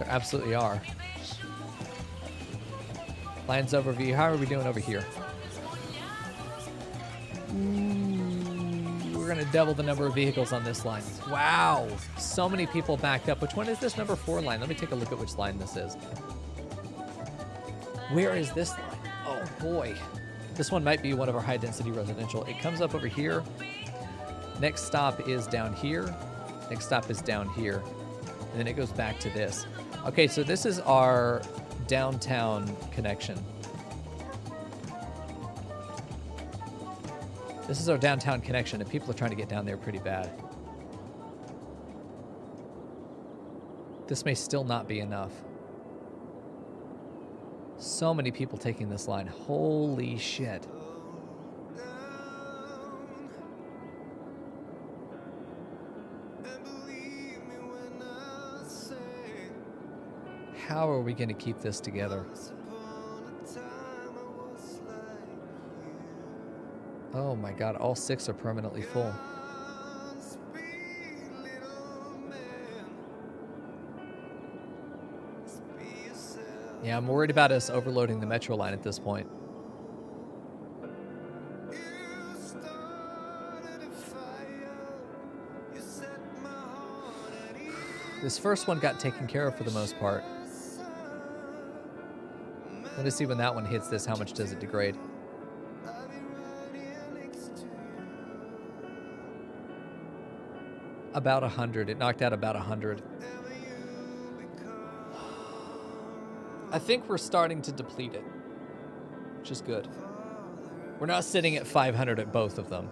A: There absolutely are. Lines overview. How are we doing over here? We're going to double the number of vehicles on this line. Wow. So many people backed up. Which one is this number 4 line? Let me take a look at which line this is. Where is this line? Oh, boy. This one might be one of our high-density residential. It comes up over here. Next stop is down here. Next stop is down here. And then it goes back to this. Okay, so this is our downtown connection. This is our downtown connection, and people are trying to get down there pretty bad. This may still not be enough. So many people taking this line. Holy shit. How are we going to keep this together? Oh my god, all 6 are permanently full. Yeah, I'm worried about us overloading the metro line at this point. This first one got taken care of for the most part. Let us see when that one hits this, how much does it degrade? About 100. It knocked out about 100. I think we're starting to deplete it, which is good. We're not sitting at 500 at both of them.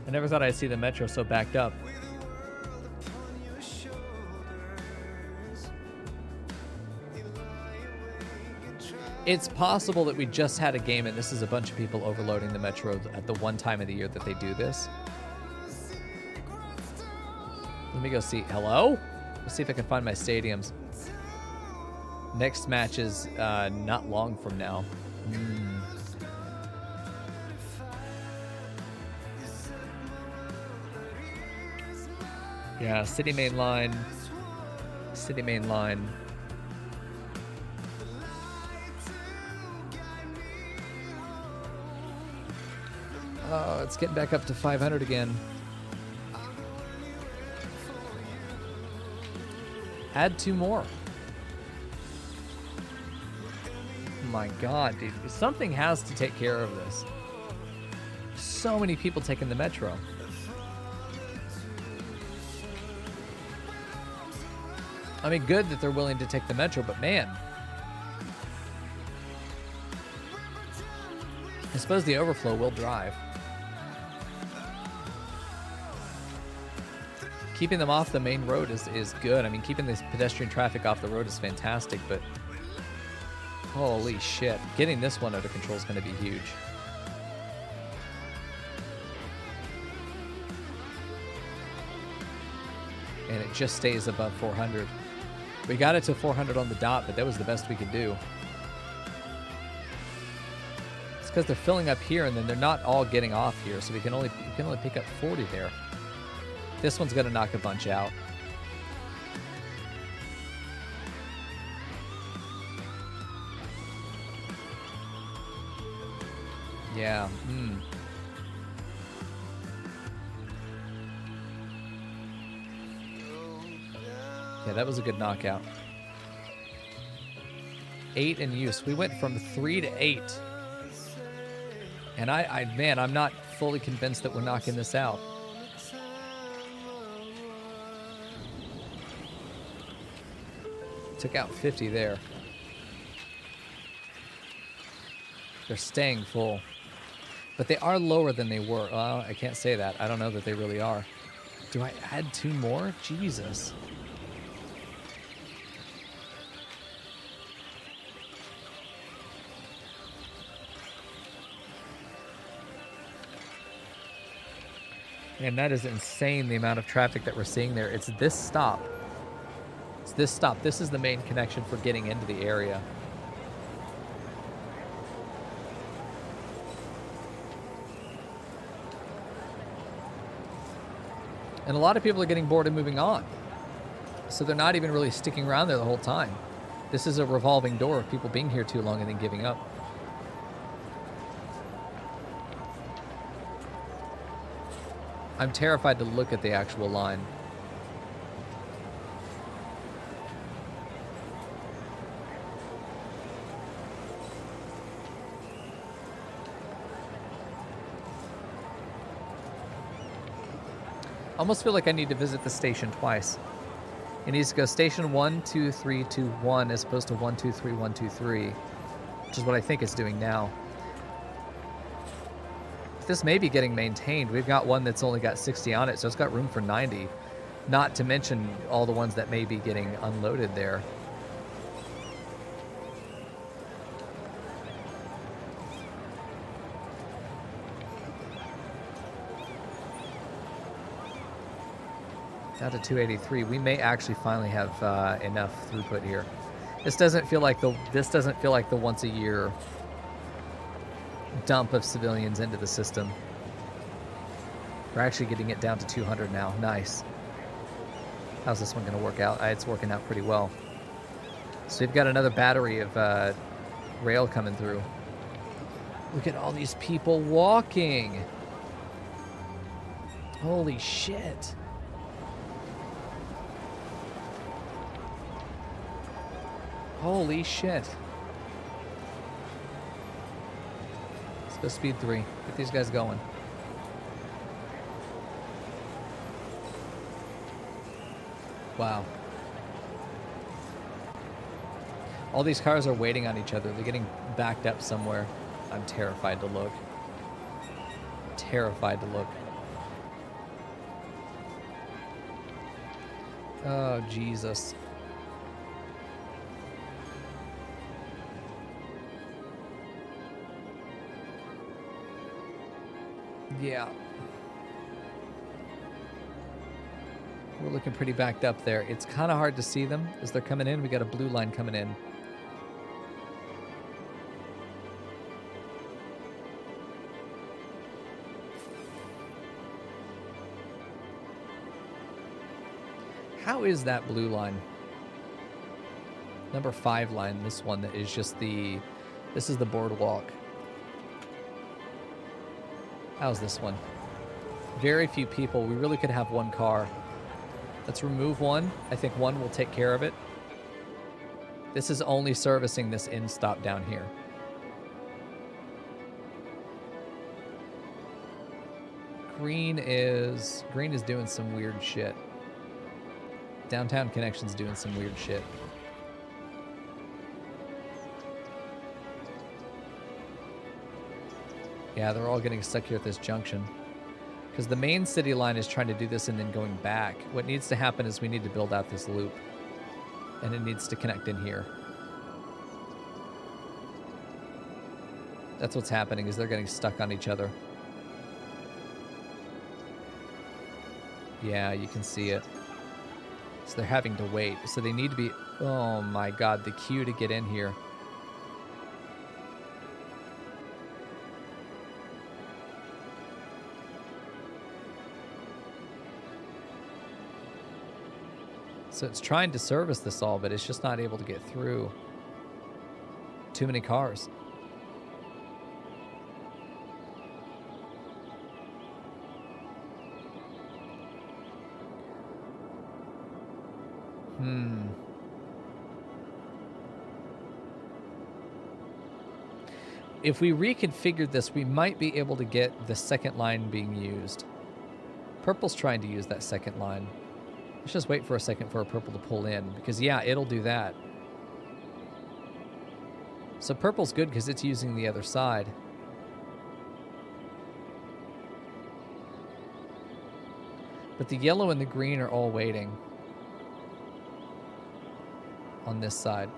A: I never thought I'd see the metro so backed up. It's possible that we just had a game and this is a bunch of people overloading the metro at the one time of the year that they do this. Let me go see. Hello? Let's see if I can find my stadiums. Next match is not long from now. Yeah, city main line. City main line. Oh, it's getting back up to 500 again. Add 2 more. Oh my god, dude. Something has to take care of this. So many people taking the metro. I mean, good that they're willing to take the metro, but man. I suppose the overflow will drive. Keeping them off the main road is good. I mean, keeping this pedestrian traffic off the road is fantastic, but holy shit. Getting this one under control is going to be huge. And it just stays above 400. We got it to 400 on the dot, but that was the best we could do. It's because they're filling up here, and then they're not all getting off here, so you can only pick up 40 there. This one's gonna knock a bunch out. Yeah. Yeah, that was a good knockout. 8 in use. We went from 3 to 8. And man, I'm not fully convinced that we're knocking this out. Took out 50 there. They're staying full. But they are lower than they were. Well, I can't say that. I don't know that they really are. Do I add 2 more? Jesus. And that is insane, the amount of traffic that we're seeing there. It's this stop. It's this stop. This is the main connection for getting into the area. And a lot of people are getting bored and moving on. So they're not even really sticking around there the whole time. This is a revolving door of people being here too long and then giving up. I'm terrified to look at the actual line. I almost feel like I need to visit the station twice. It needs to go station 1, 2, 3, 2, 1 as opposed to 1, 2, 3, 1, 2, 3, which is what I think it's doing now. This may be getting maintained. We've got one that's only got 60 on it, so it's got room for 90. Not to mention all the ones that may be getting unloaded there. Down to 283. We may actually finally have enough throughput here. This doesn't feel like the once a year dump of civilians into the system. We're actually getting it down to 200 now. Nice. How's this one going to work out? It's working out pretty well. So we've got another battery of rail coming through. Look at all these people walking. Holy shit. Holy shit. Let's go speed 3. Get these guys going. Wow. All these cars are waiting on each other. They're getting backed up somewhere. I'm terrified to look. Terrified to look. Oh, Jesus. Yeah. We're looking pretty backed up there. It's kind of hard to see them as they're coming in. We got a blue line coming in. How is that blue line? Number 5 line, this one that is just the... This is the boardwalk. How's this one? Very few people. We really could have one car. Let's remove one. I think one will take care of it. This is only servicing this end stop down here. Green is doing some weird shit. Downtown Connection's doing some weird shit. Yeah, they're all getting stuck here at this junction. Because the main city line is trying to do this and then going back. What needs to happen is we need to build out this loop. And it needs to connect in here. That's what's happening, is they're getting stuck on each other. Yeah, you can see it. So they're having to wait. So they need to be... Oh my god, the queue to get in here. So it's trying to service this all, but it's just not able to get through. Too many cars. If we reconfigured this, we might be able to get the second line being used. Purple's trying to use that second line. Let's just wait for a second for a purple to pull in, because yeah, it'll do that. So purple's good because it's using the other side. But the yellow and the green are all waiting on this side.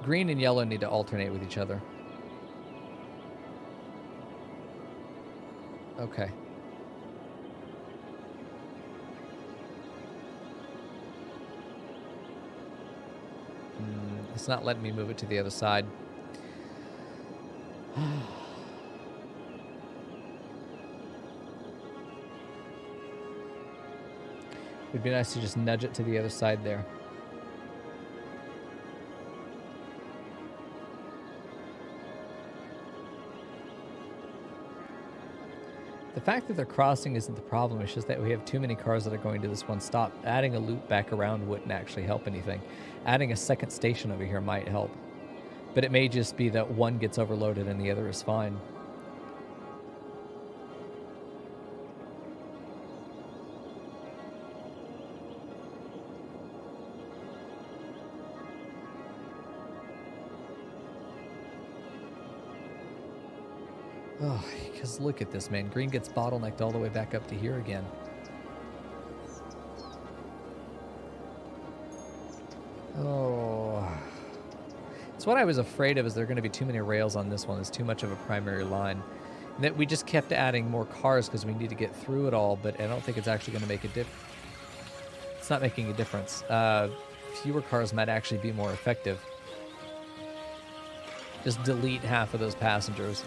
A: Green and yellow need to alternate with each other. Okay. It's not letting me move it to the other side. It'd be nice to just nudge it to the other side there. The fact that they're crossing isn't the problem. It's just that we have too many cars that are going to this one stop. Adding a loop back around wouldn't actually help anything. Adding a second station over here might help. But it may just be that one gets overloaded and the other is fine. Oh, because look at this, man. Green gets bottlenecked all the way back up to here again. Oh. It's what I was afraid of, is there are going to be too many rails on this one. It's too much of a primary line. And that we just kept adding more cars because we need to get through it all, but I don't think it's actually going to make a difference. It's not making a difference. Fewer cars might actually be more effective. Just delete half of those passengers.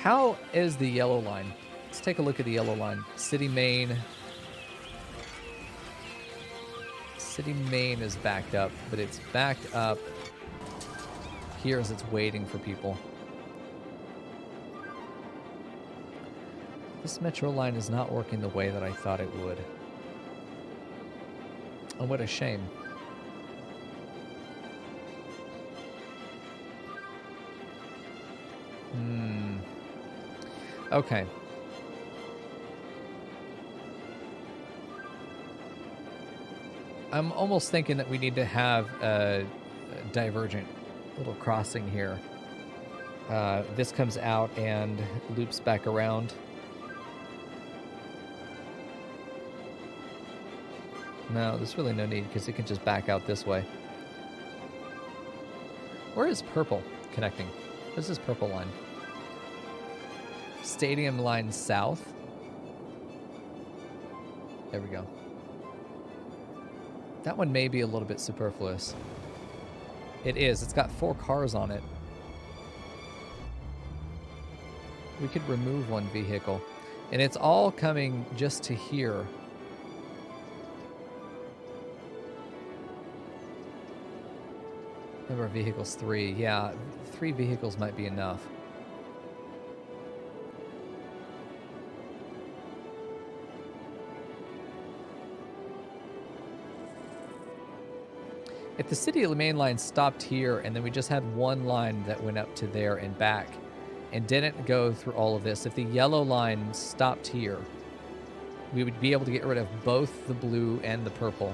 A: How is the yellow line? Let's take a look at the yellow line. City Main. City Main is backed up, but it's backed up here as it's waiting for people. This metro line is not working the way that I thought it would. Oh, what a shame. Okay. I'm almost thinking that we need to have a divergent little crossing here. This comes out and loops back around. No, there's really no need because it can just back out this way. Where is purple connecting? Where's this purple line? Stadium line south. There we go. That one may be a little bit superfluous. It is. It's got 4 cars on it. We could remove one vehicle. And it's all coming just to here. Number of vehicles, 3. Yeah, 3 vehicles might be enough. If the city main line stopped here and then we just had one line that went up to there and back and didn't go through all of this, if the yellow line stopped here, we would be able to get rid of both the blue and the purple.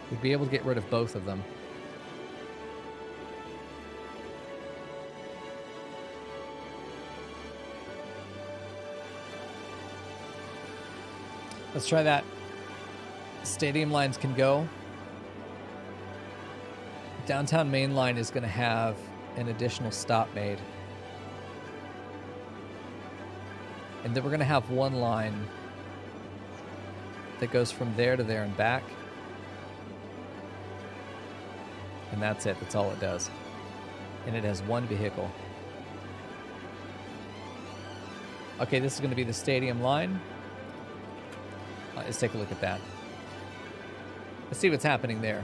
A: We'd be able to get rid of both of them. Let's try that. Stadium lines can go. Downtown main line is going to have an additional stop made. And then we're going to have one line that goes from there to there and back. And that's it. That's all it does. And it has one vehicle. Okay, this is going to be the stadium line. Let's take a look at that. Let's see what's happening there.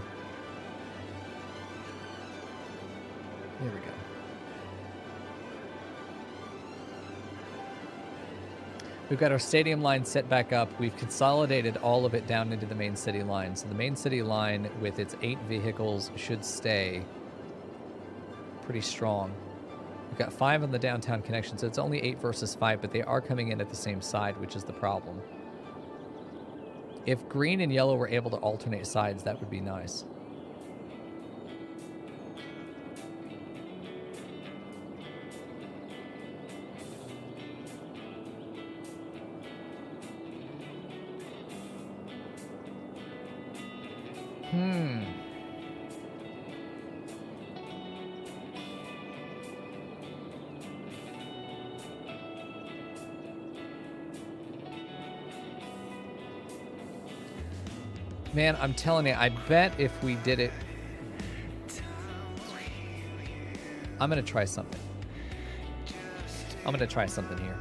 A: There we go. We've got our stadium line set back up. We've consolidated all of it down into the main city line. So the main city line with its 8 vehicles should stay pretty strong. We've got 5 on the downtown connection, so it's only 8 versus 5, but they are coming in at the same side, which is the problem. If green and yellow were able to alternate sides, that would be nice. Man, I'm telling you, I bet if we did it... I'm going to try something. I'm going to try something here.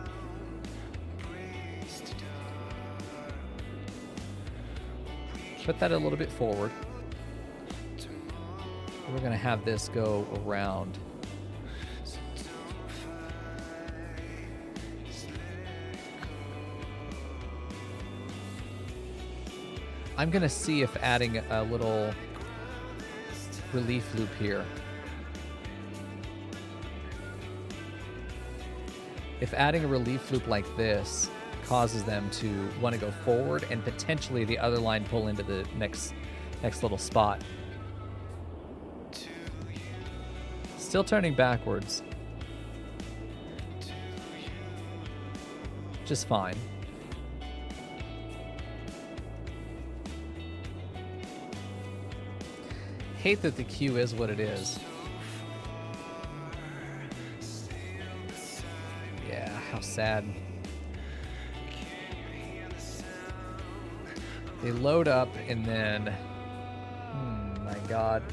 A: Put that a little bit forward. We're going to have this go around. I'm going to see if adding a little relief loop here. If adding a relief loop like this causes them to want to go forward and potentially the other line pull into the next little spot. Still turning backwards. Just fine. Hate that the queue is what it is. Yeah, how sad. They load up and then... my God.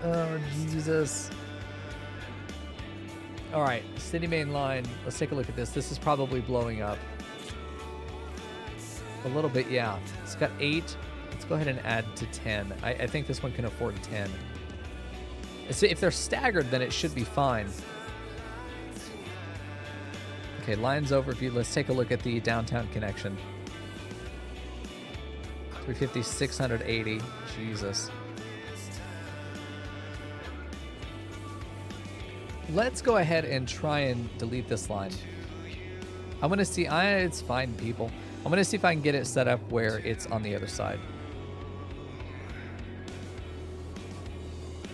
A: Oh, Jesus. All right, city main line. Let's take a look at this. This is probably blowing up. A little bit, yeah. It's got 8. Let's go ahead and add to 10. I think this one can afford 10. So if they're staggered, then it should be fine. Okay, lines overview. Let's take a look at the downtown connection. 350, 680. Jesus. Let's go ahead and try and delete this line. I'm going to see... it's fine, people. I'm going to see if I can get it set up where it's on the other side.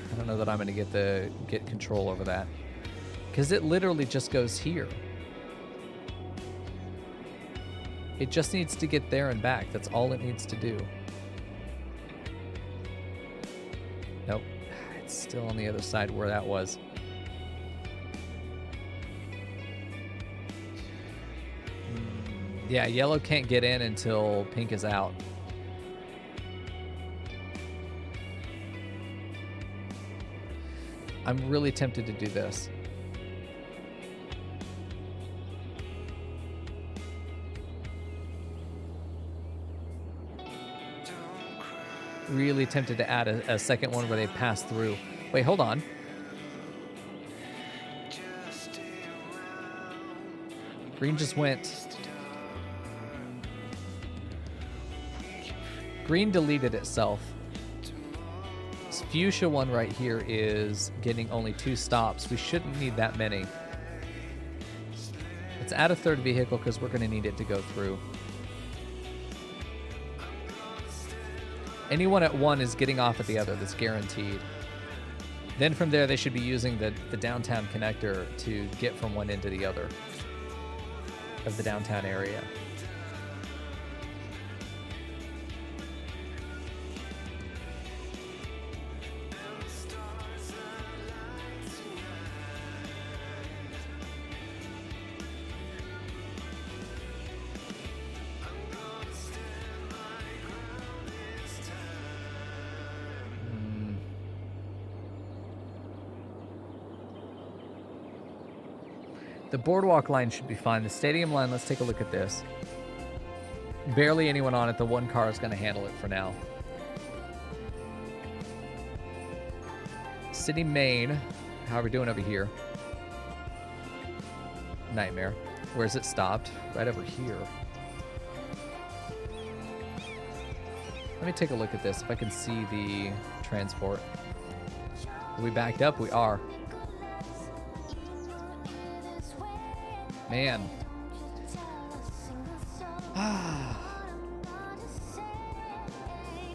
A: I don't know that I'm going to get control over that. Because it literally just goes here. It just needs to get there and back. That's all it needs to do. Nope. It's still on the other side where that was. Yeah, yellow can't get in until pink is out. I'm really tempted to do this. Really tempted to add a second one where they pass through. Wait, hold on. Green just went. Green deleted itself. This fuchsia one right here is getting only 2 stops. We shouldn't need that many. Let's add a third vehicle because we're going to need it to go through. Anyone at 1 is getting off at the other. That's guaranteed. Then from there, they should be using the downtown connector to get from one end to the other of the downtown area. The boardwalk line should be fine. The stadium line, let's take a look at this. Barely anyone on it. The one car is going to handle it for now. City Main. How are we doing over here? Nightmare. Where's it stopped? Right over here. Let me take a look at this if I can see the transport. Are we backed up? We are. Man.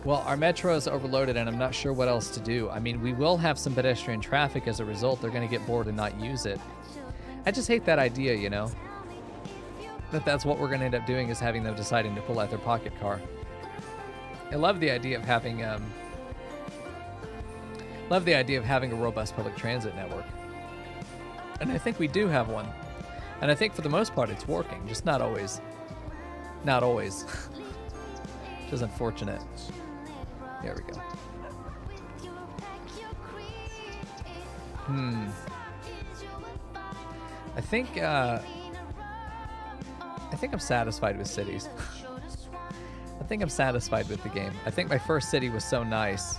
A: Well, our metro is overloaded and I'm not sure what else to do. I mean, we will have some pedestrian traffic as a result. They're going to get bored and not use it. I just hate that idea, you know? That's what we're going to end up doing, is having them deciding to pull out their pocket car. I love the idea of having a robust public transit network. And I think we do have one. And I think for the most part it's working, just not always. Not always. Which is unfortunate. There we go. I think I'm satisfied with cities. I think I'm satisfied with the game. I think my first city was so nice.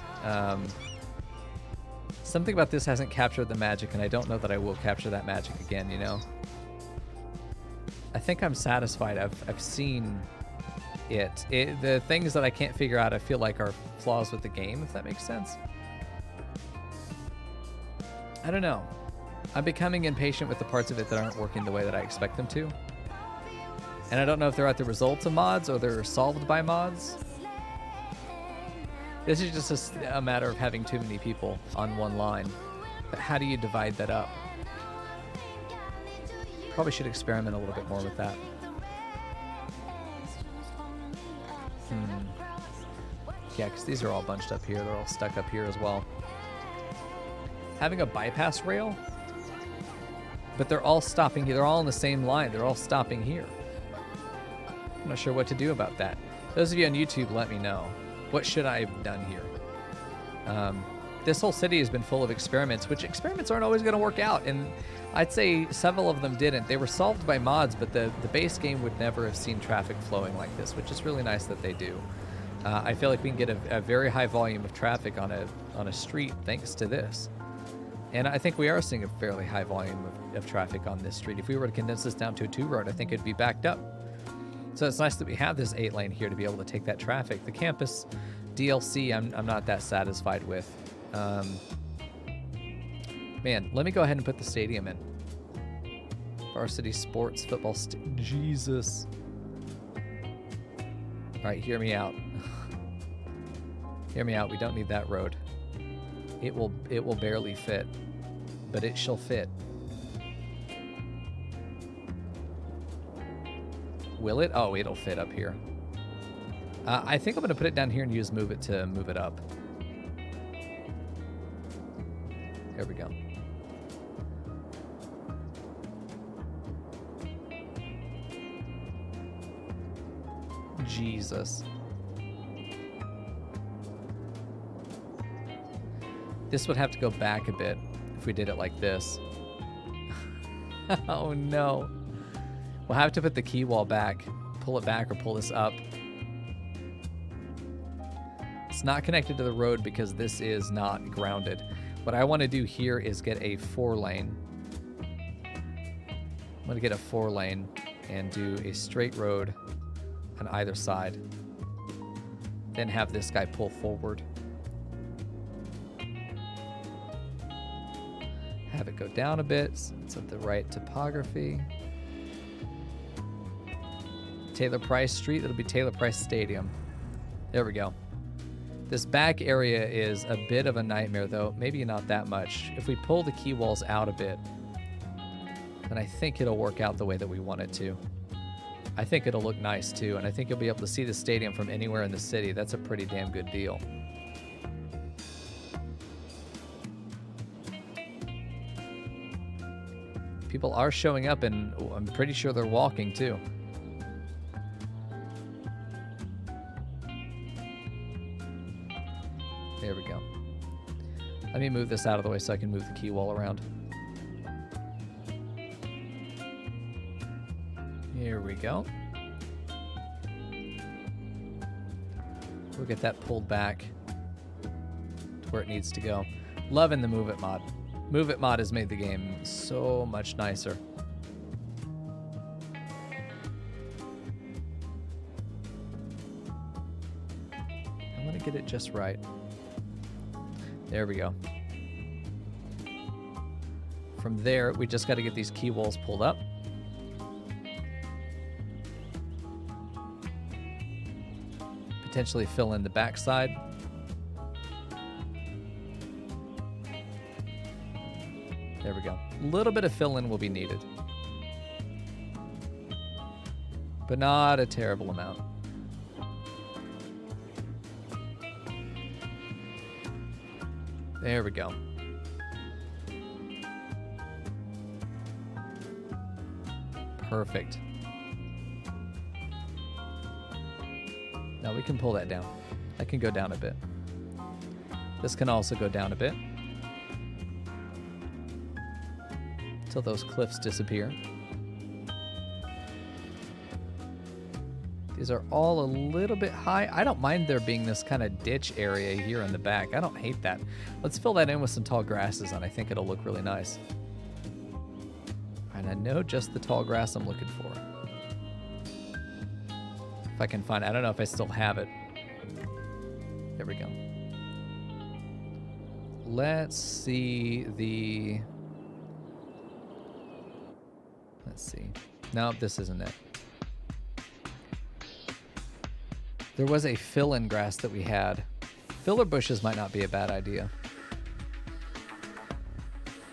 A: Something about this hasn't captured the magic, and I don't know that I will capture that magic again, you know? I think I'm satisfied. I've seen it. The things that I can't figure out, I feel like, are flaws with the game, if that makes sense. I don't know. I'm becoming impatient with the parts of it that aren't working the way that I expect them to. And I don't know if they're at the results of mods or they're solved by mods. This is just a matter of having too many people on one line. But how do you divide that up? Probably should experiment a little bit more with that. Yeah, because these are all bunched up here. They're all stuck up here as well. Having a bypass rail, but they're all stopping here. They're all on the same line. They're all stopping here. I'm not sure what to do about that. Those of you on YouTube, let me know. What should I have done here? This whole city has been full of experiments, which experiments aren't always going to work out. And I'd say several of them didn't. They were solved by mods, but the base game would never have seen traffic flowing like this, which is really nice that they do. I feel like we can get a very high volume of traffic on a street thanks to this. And I think we are seeing a fairly high volume of traffic on this street. If we were to condense this down to a 2-road, I think it'd be backed up. So it's nice that we have this 8-lane here to be able to take that traffic. The campus DLC, I'm not that satisfied with. Man, let me go ahead and put the stadium in. Varsity Sports Football Jesus. All right, hear me out. Hear me out. We don't need that road. It will barely fit, but it shall fit. Will it? Oh, it'll fit up here. I think I'm going to put it down here and use move it to move it up. There we go. Jesus. This would have to go back a bit we did it like this. Oh no. We'll have to put the key wall back. Pull it back or pull this up. It's not connected to the road because this is not grounded. What I want to do here is get a 4-lane. I'm going to get a 4-lane and do a straight road on either side. Then have this guy pull forward. Have it go down a bit so it's at the right topography. Taylor Price Street, that'll be Taylor Price Stadium. There we go. This back area is a bit of a nightmare though, maybe not that much. If we pull the key walls out a bit, then I think it'll work out the way that we want it to. I think it'll look nice too, and I think you'll be able to see the stadium from anywhere in the city. That's a pretty damn good deal. People are showing up, and I'm pretty sure they're walking too. There we go. Let me move this out of the way so I can move the key wall around. Here we go. We'll get that pulled back to where it needs to go. Loving the Move It mod. Move It mod has made the game so much nicer. I want to get it just right. There we go. From there, we just got to get these key walls pulled up. Potentially fill in the backside. There we go. A little bit of fill-in will be needed, but not a terrible amount. There we go. Perfect. Now we can pull that down. That can go down a bit. This can also go down a bit until those cliffs disappear. These are all a little bit high. I don't mind there being this kind of ditch area here in the back. I don't hate that. Let's fill that in with some tall grasses, and I think it'll look really nice. And I know just the tall grass I'm looking for. If I can find it. I don't know if I still have it. There we go. Let's see the... Let's see. No, this isn't it. There was a fill-in grass that we had. Filler bushes might not be a bad idea.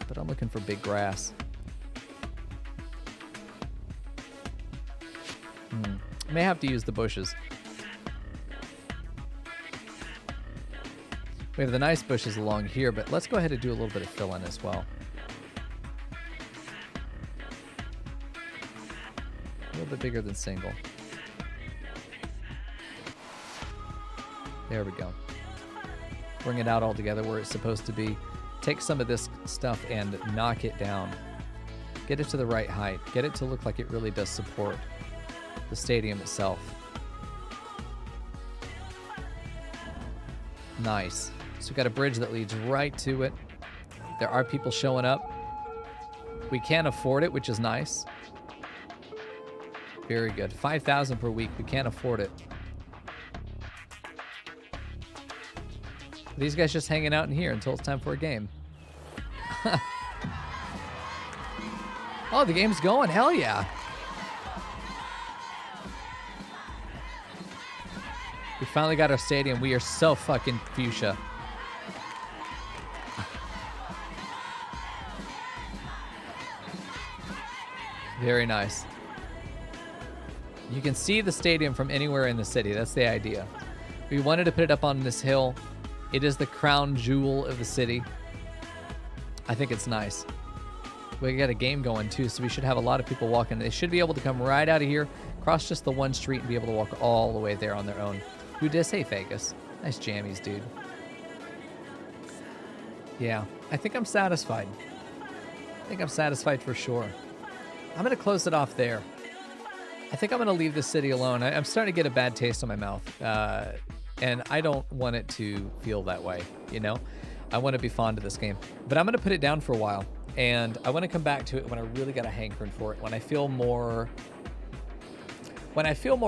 A: But I'm looking for big grass. May have to use the bushes. We have the nice bushes along here, but let's go ahead and do a little bit of fill-in as well. A little bit bigger than single. There we go. Bring it out all together where it's supposed to be. Take some of this stuff and knock it down. Get it to the right height. Get it to look like it really does support the stadium itself. Nice. So we've got a bridge that leads right to it. There are people showing up. We can't afford it, which is nice. Very good. 5,000 per week. We can't afford it. These guys just hanging out in here until it's time for a game. Oh, the game's going. Hell yeah. We finally got our stadium. We are so fucking fuchsia. Very nice. You can see the stadium from anywhere in the city. That's the idea. We wanted to put it up on this hill. It is the crown jewel of the city. I think it's nice. We got a game going too, so we should have a lot of people walking. They should be able to come right out of here, cross just the one street, and be able to walk all the way there on their own. Who dis? Hey, Vegas. Nice jammies, dude. Yeah. I think I'm satisfied. I think I'm satisfied for sure. I'm going to close it off there. I think I'm going to leave the city alone. I'm starting to get a bad taste in my mouth, and I don't want it to feel that way, you know? I want to be fond of this game, but I'm going to put it down for a while, and I want to come back to it when I really got a hankering for it, when I feel more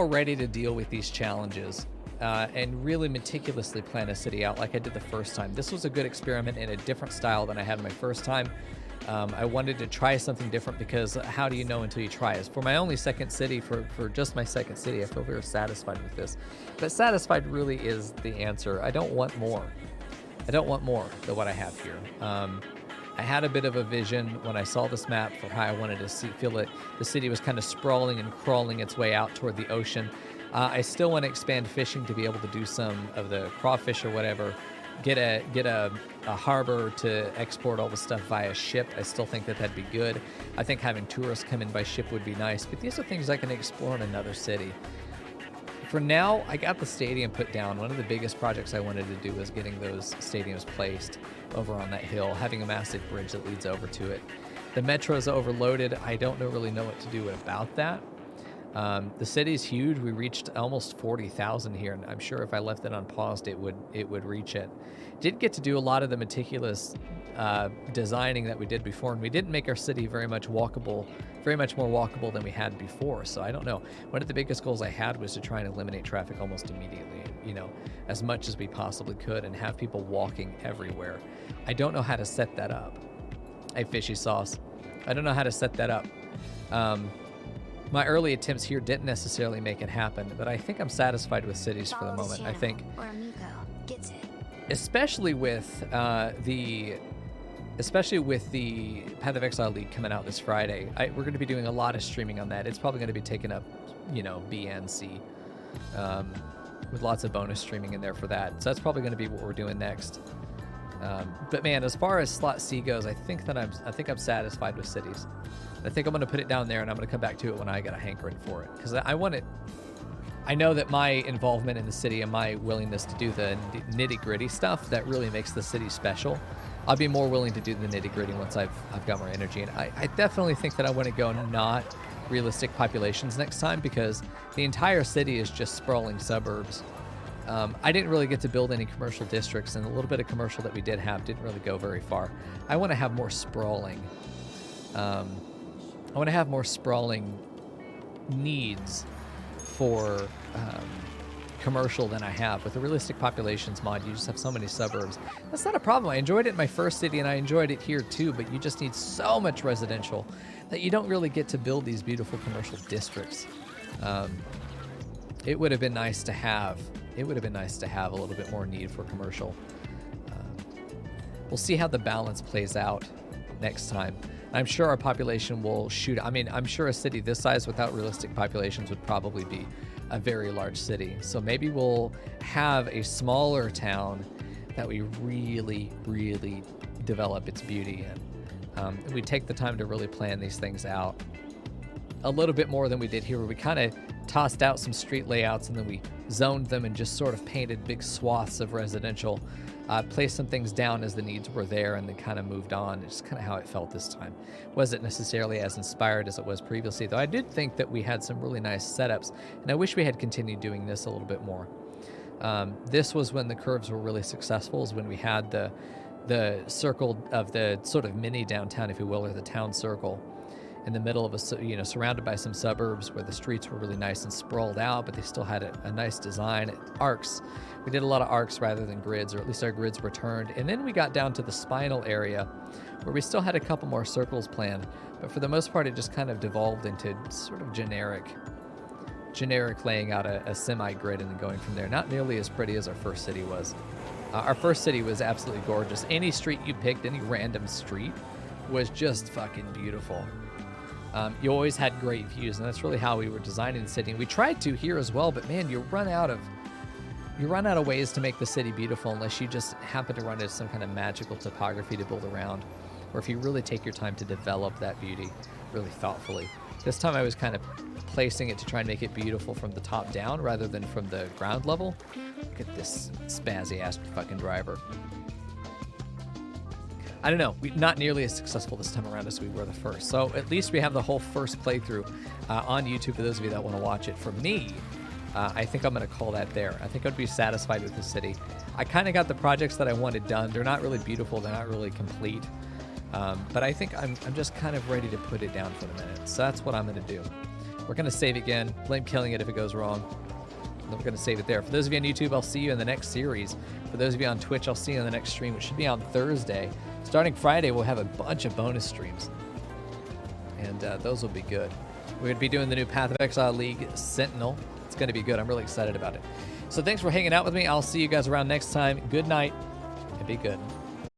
A: ready to deal with these challenges, and really meticulously plan a city out like I did the first time. This was a good experiment in a different style than I had my first time. I wanted to try something different because how do you know until you try it? For my only second city, for just my second city, I feel very satisfied with this. But satisfied really is the answer. I don't want more. I don't want more than what I have here. I had a bit of a vision when I saw this map for how I wanted to feel that the city was kind of sprawling and crawling its way out toward the ocean. I still want to expand fishing to be able to do some of the crawfish or whatever. Get a harbor to export all the stuff via ship. I still think that that'd be good. I think having tourists come in by ship would be nice, but these are things I can explore in another city. For now, I got the stadium put down. One of the biggest projects I wanted to do was getting those stadiums placed over on that hill, having a massive bridge that leads over to it. The metro is overloaded. I don't really know what to do about that. The city's huge. We reached almost 40,000 here, and I'm sure if I left it unpaused, it would reach it. Did get to do a lot of the meticulous designing that we did before, and we didn't make our city very much more walkable than we had before. So I don't know. One of the biggest goals I had was to try and eliminate traffic almost immediately, you know, as much as we possibly could, and have people walking everywhere. I don't know how to set that up. Hey, fishy sauce. I don't know how to set that up. My early attempts here didn't necessarily make it happen, but I think I'm satisfied with cities for the moment. I think, especially with the Path of Exile League coming out this Friday, we're going to be doing a lot of streaming on that. It's probably going to be taken up, you know, B and C, with lots of bonus streaming in there for that. So that's probably going to be what we're doing next. But man, as far as slot C goes, I think I'm satisfied with cities. I think I'm going to put it down there, and I'm going to come back to it when I got a hankering for it, because I want it. I know that my involvement in the city and my willingness to do the nitty-gritty stuff that really makes the city special. I'll be more willing to do the nitty-gritty once I've got more energy, and I definitely think that I want to go not realistic populations next time, because the entire city is just sprawling suburbs. I didn't really get to build any commercial districts, and the little bit of commercial that we did have didn't really go very far. I want to have more sprawling. I want to have more sprawling needs for commercial than I have. With the realistic populations mod, you just have so many suburbs. That's not a problem. I enjoyed it in my first city, and I enjoyed it here too, but you just need so much residential that you don't really get to build these beautiful commercial districts. It would have been nice to have. It would have been nice to have a little bit more need for commercial. We'll see how the balance plays out next time. I'm sure our population will shoot. I mean, I'm sure a city this size without realistic populations would probably be a very large city. So maybe we'll have a smaller town that we really, really develop its beauty in. We take the time to really plan these things out a little bit more than we did here, where we kind of tossed out some street layouts and then we zoned them and just sort of painted big swaths of residential. Placed some things down as the needs were there, and then kind of moved on. It's kind of how it felt this time. Wasn't necessarily as inspired as it was previously, though I did think that we had some really nice setups, and I wish we had continued doing this a little bit more. This was when the curves were really successful, is when we had the circle of the sort of mini downtown, if you will, or the town circle in the middle of a, you know, surrounded by some suburbs where the streets were really nice and sprawled out, but they still had a nice design. Arcs. We did a lot of arcs rather than grids, or at least our grids were turned. And then we got down to the spinal area where we still had a couple more circles planned, but for the most part, it just kind of devolved into sort of generic laying out a semi-grid and then going from there. Not nearly as pretty as our first city was. Our first city was absolutely gorgeous. Any street you picked, any random street, was just fucking beautiful. You always had great views, and that's really how we were designing the city. And we tried to here as well, but man, you run out of ways to make the city beautiful unless you just happen to run into some kind of magical topography to build around, or if you really take your time to develop that beauty really thoughtfully. This time I was kind of placing it to try and make it beautiful from the top down rather than from the ground level. Look at this spazzy ass fucking driver. I don't know. Not nearly as successful this time around as we were the first. So at least we have the whole first playthrough on YouTube for those of you that want to watch it. For me, I think I'm going to call that there. I think I'd be satisfied with the city. I kind of got the projects that I wanted done. They're not really beautiful. They're not really complete. But I think I'm just kind of ready to put it down for the minute. So that's what I'm going to do. We're going to save again. Blame killing it if it goes wrong. Then we're going to save it there. For those of you on YouTube, I'll see you in the next series. For those of you on Twitch, I'll see you in the next stream, which should be on Thursday. Starting Friday, we'll have a bunch of bonus streams. And those will be good. We're going to be doing the new Path of Exile League Sentinel. It's going to be good. I'm really excited about it. So thanks for hanging out with me. I'll see you guys around next time. Good night and be good.